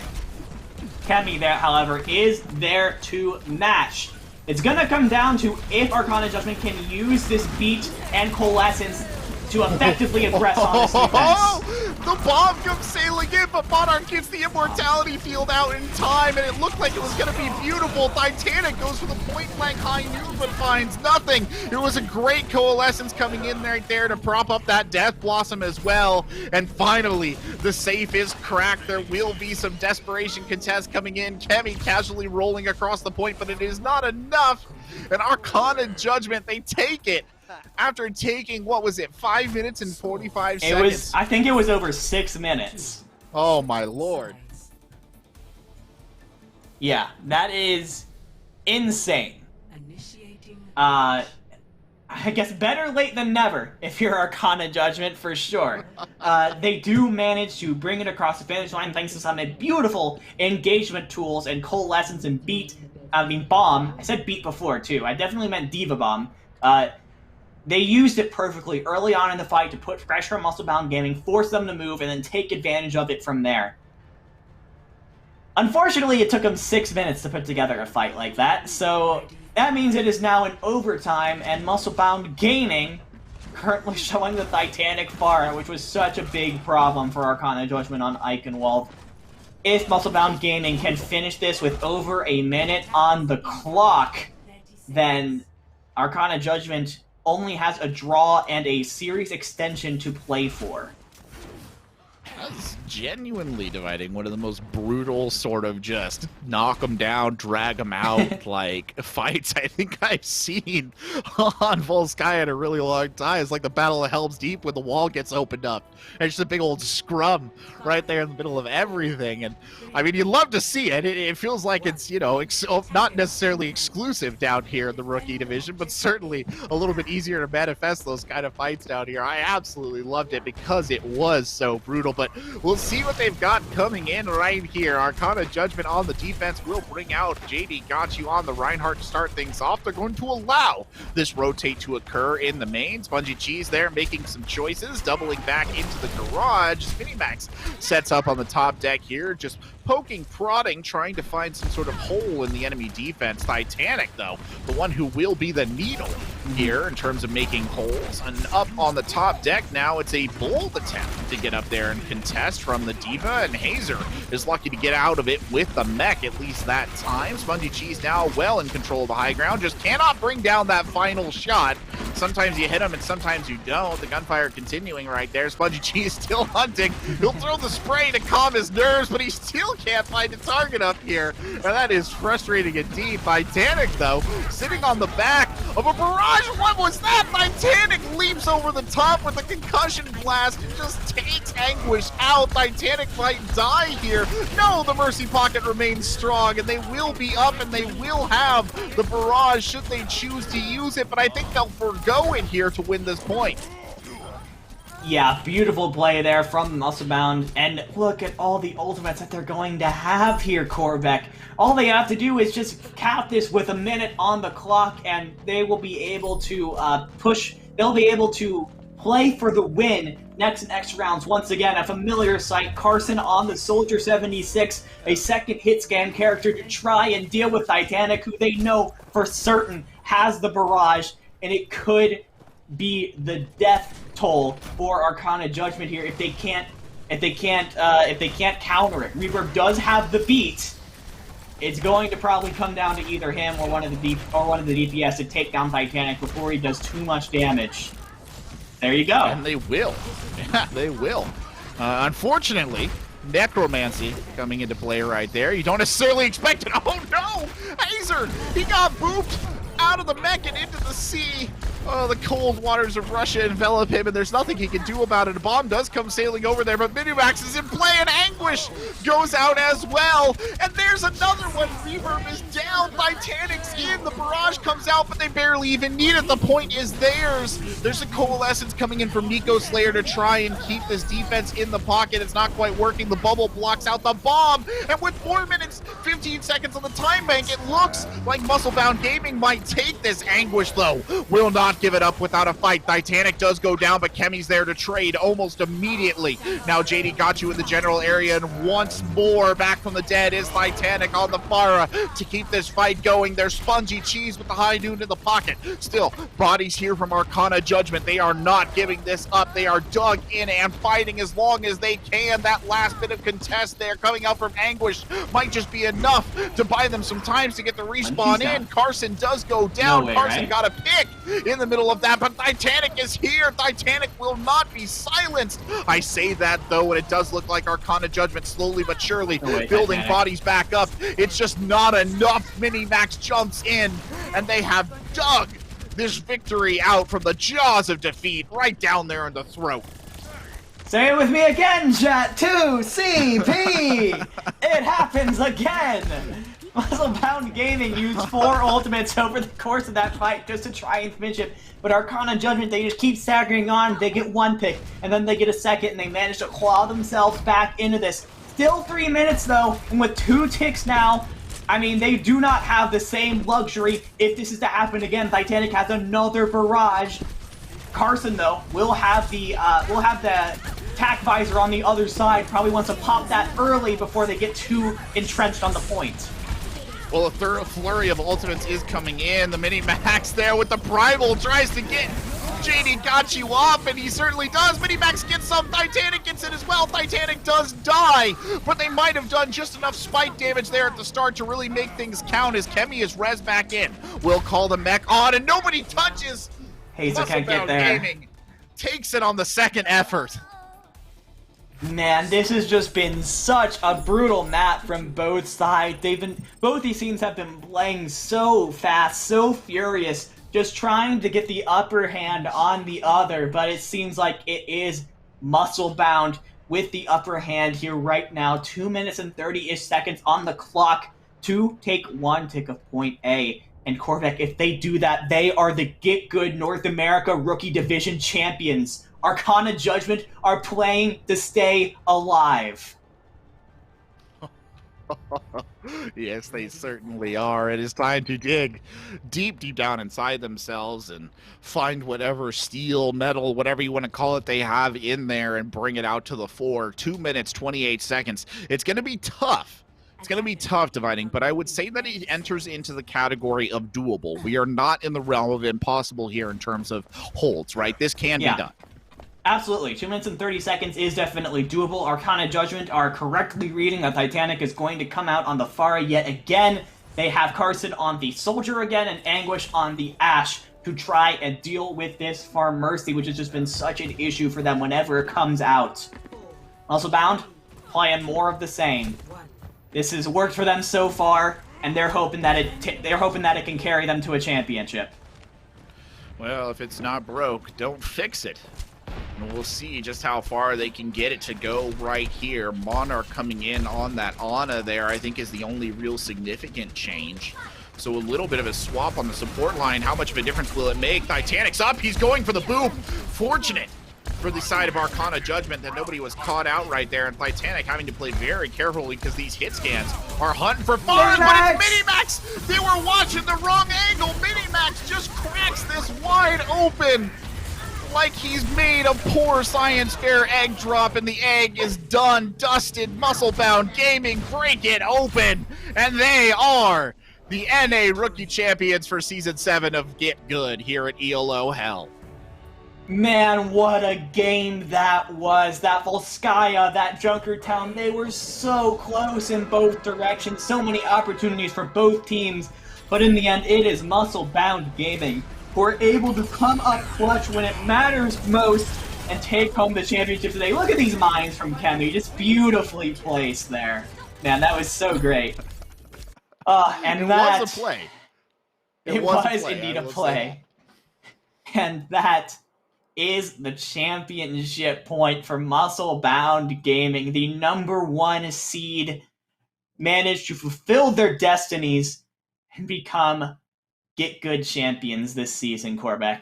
Kemi there, however, is there to match. It's gonna come down to if Arcana Judgment can use this beat and Coalescence to effectively address on this defense. The bomb comes sailing in, but Monarch gets the immortality field out in time, and it looked like it was going to be beautiful. Titanic goes for the point-blank high noon, but finds nothing. It was a great Coalescence coming in right there to prop up that Death Blossom as well. And finally, the safe is cracked. There will be some desperation contest coming in. Kemi casually rolling across the point, but it is not enough. And Arcana Judgment, they take it. After taking, what was it, 5 minutes and 45 seconds? I think it was over 6 minutes. Oh my lord. Yeah, that is insane. I guess better late than never if you're Arcana Judgment, for sure. They do manage to bring it across the finish line thanks to some beautiful engagement tools and Coalescence and Bomb. I said beat before, too. I definitely meant Diva Bomb. They used it perfectly early on in the fight to put pressure on MuscleBound Gaming, force them to move, and then take advantage of it from there. Unfortunately, it took them 6 minutes to put together a fight like that, so that means it is now in overtime, and MuscleBound Gaming currently showing the Titanic Fire, which was such a big problem for Arcana Judgment on Eichenwald. If MuscleBound Gaming can finish this with over a minute on the clock, then Arcana Judgment only has a draw and a series extension to play for. That's genuinely dividing, one of the most brutal sort of just knock them down, drag them out like fights I think I've seen on Volskaya in a really long time. It's like the Battle of Helm's Deep when the wall gets opened up. And it's just a big old scrum right there in the middle of everything. And I mean, you love to see it. It feels like it's, you know, not necessarily exclusive down here in the rookie division, but certainly a little bit easier to manifest those kind of fights down here. I absolutely loved it because it was so brutal. But we'll see what they've got coming in right here. Arcana Judgement on the defense will bring out JD Got You on the Reinhardt to start things off. They're going to allow this rotate to occur in the main. Spongy Cheese there making some choices, doubling back into the garage. Minimax sets up on the top deck here, just poking, prodding, trying to find some sort of hole in the enemy defense. Titanic, though, the one who will be the needle here in terms of making holes. And up on the top deck now, it's a bold attempt to get up there and contest from the D.Va, and Hazer is lucky to get out of it with the mech, at least that time. Spongy Cheese now well in control of the high ground, just cannot bring down that final shot. Sometimes you hit him and sometimes you don't. The gunfire continuing right there. Spongy Cheese still hunting. He'll throw the spray to calm his nerves, but he still can't find a target up here. And that is frustrating indeed. Titanic, though, sitting on the back of a barrage. What was that? Titanic leaps over the top with a concussion blast and just takes Anguish out. Titanic might die here. No, the Mercy Pocket remains strong, and they will be up, and they will have the barrage should they choose to use it, but I think they'll forgo it here to win this point. Yeah, beautiful play there from MuscleBound, and look at all the ultimates that they're going to have here, Korvek. All they have to do is just cap this with a minute on the clock, and they will be able to they'll be able to play for the win next rounds. Once again, a familiar sight, Carson on the Soldier 76, a second hit scan character to try and deal with Titanic, who they know for certain has the barrage, and it could be the death toll for Arcana Judgement here if they can't counter it. Reverb does have the beat. It's going to probably come down to either him or one of the DPS to take down Titanic before he does too much damage. There you go. And they will. Yeah, they will. Unfortunately, Necromancy coming into play right there. You don't necessarily expect it. Oh no! Hazer! He got booped out of the mech and into the sea. Oh, the cold waters of Russia envelop him, and there's nothing he can do about it. A bomb does come sailing over there, but Minimax is in play, and Anguish goes out as well. And there's another one. Reverb is down. Titanic's in. The barrage comes out, but they barely even need it. The point is theirs. There's a coalescence coming in from Nico Slayer to try and keep this defense in the pocket. It's not quite working. The bubble blocks out the bomb, and with 4 minutes, 15 seconds on the time bank, it looks like MuscleBound Gaming might take this. Anguish, though, will not give it up without a fight. Titanic does go down, but Kemi's there to trade almost immediately. Now JD Got You in the general area, and once more back from the dead is Titanic on the Pharah to keep this fight going. There's Spongy Cheese with the high noon in the pocket. Still, bodies here from Arcana Judgement. They are not giving this up. They are dug in and fighting as long as they can. That last bit of contest there coming out from Anguish might just be enough to buy them some time to get the respawn in. Carson does go down. No way, Carson right? got a pick in the middle of that, but Titanic is here. Titanic will not be silenced. I say that, though, and it does look like Arcana Judgement slowly but surely building Titanic. bodies back up. It's just not enough. Minimax jumps in, and they have dug this victory out from the jaws of defeat right down there in the throat. Say it with me again, chat. 2CP! It happens again! MuscleBound Gaming used 4 ultimates over the course of that fight just to try and finish it, but Arcana Judgement, they just keep staggering on. They get 1 pick, and then they get a second, and they manage to claw themselves back into this. Still 3 minutes, though, and with 2 ticks now, I mean, they do not have the same luxury if this is to happen again. Titanic has another barrage. Carson, though, will have the tack visor on the other side. Probably wants to pop that early before they get too entrenched on the point. Well, a flurry of ultimates is coming in. The Minimax there with the Primal tries to get JD Got You off, and he certainly does. Minimax gets some. Titanic gets it as well. Titanic does die, but they might have done just enough spike damage there at the start to really make things count as Kemi is res back in. We'll call the mech on, and nobody touches. Hazer can't get there. Gaming takes it on the second effort. Man, this has just been such a brutal map from both sides. Both these teams have been playing so fast, so furious, just trying to get the upper hand on the other, but it seems like it is MuscleBound with the upper hand here right now. 2 minutes and 30-ish seconds on the clock to take one tick of point A. And Corvec, if they do that, they are the GitGud North America Rookie Division champions. Arcana Judgement are playing to stay alive. Yes, they certainly are. It is time to dig deep down inside themselves and find whatever steel, metal, whatever you want to call it they have in there and bring it out to the fore. 2 minutes, 28 seconds. It's going to be tough. It's going to be tough dividing, but I would say that it enters into the category of doable. We are not in the realm of impossible here in terms of holds, right? This can be done. Absolutely. 2 minutes and 30 seconds is definitely doable. Arcana Judgement are correctly reading that Titanic is going to come out on the Pharah yet again. They have Carson on the Soldier again and Anguish on the Ashe to try and deal with this Farm Mercy, which has just been such an issue for them whenever it comes out. MuscleBound playing more of the same. This has worked for them so far, and they're hoping that it can carry them to a championship. Well, if it's not broke, don't fix it. And we'll see just how far they can get it to go right here. Monarch coming in on that Ana there, I think, is the only real significant change. So a little bit of a swap on the support line. How much of a difference will it make? Titanic's up. He's going for the boop. Fortunate for the side of Arcana Judgement that nobody was caught out right there, and Titanic having to play very carefully because these hit scans are hunting for fire, but it's Minimax! They were watching the wrong angle. Minimax just cracks this wide open like he's made a poor science fair egg drop, and the egg is done, dusted. MuscleBound Gaming break it open, and they are the NA Rookie Champions for Season 7 of GitGud here at ELO Hell. Man, what a game that was. That Volskaya, that Junkertown, they were so close in both directions. So many opportunities for both teams. But in the end, it is MuscleBound Gaming who are able to come up clutch when it matters most and take home the championship today. Look at these mines from Kemi, just beautifully placed there. Man, that was so great. And it that was a play. It was indeed a play. And that is the championship point for MuscleBound Gaming. The #1 seed managed to fulfill their destinies and become GitGud champions this season, Corbeck.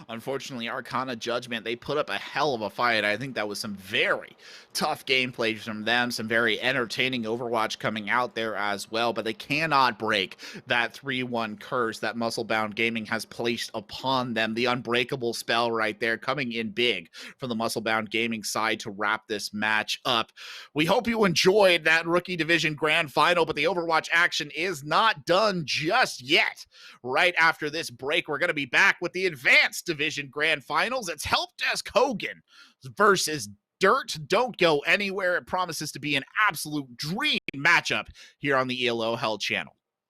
Unfortunately, Arcana Judgement, they put up a hell of a fight. I think that was some very tough gameplay from them, some very entertaining Overwatch coming out there as well, but they cannot break that 3-1 curse that MuscleBound Gaming has placed upon them. The unbreakable spell right there coming in big from the MuscleBound Gaming side to wrap this match up. We hope you enjoyed that Rookie Division Grand Final, but the Overwatch action is not done just yet. Right after this break, we're going to be back with the Advanced Division Grand Finals. It's Help Desk Hogan versus Dirt. Don't go anywhere. It promises to be an absolute dream matchup here on the ELO Hell channel.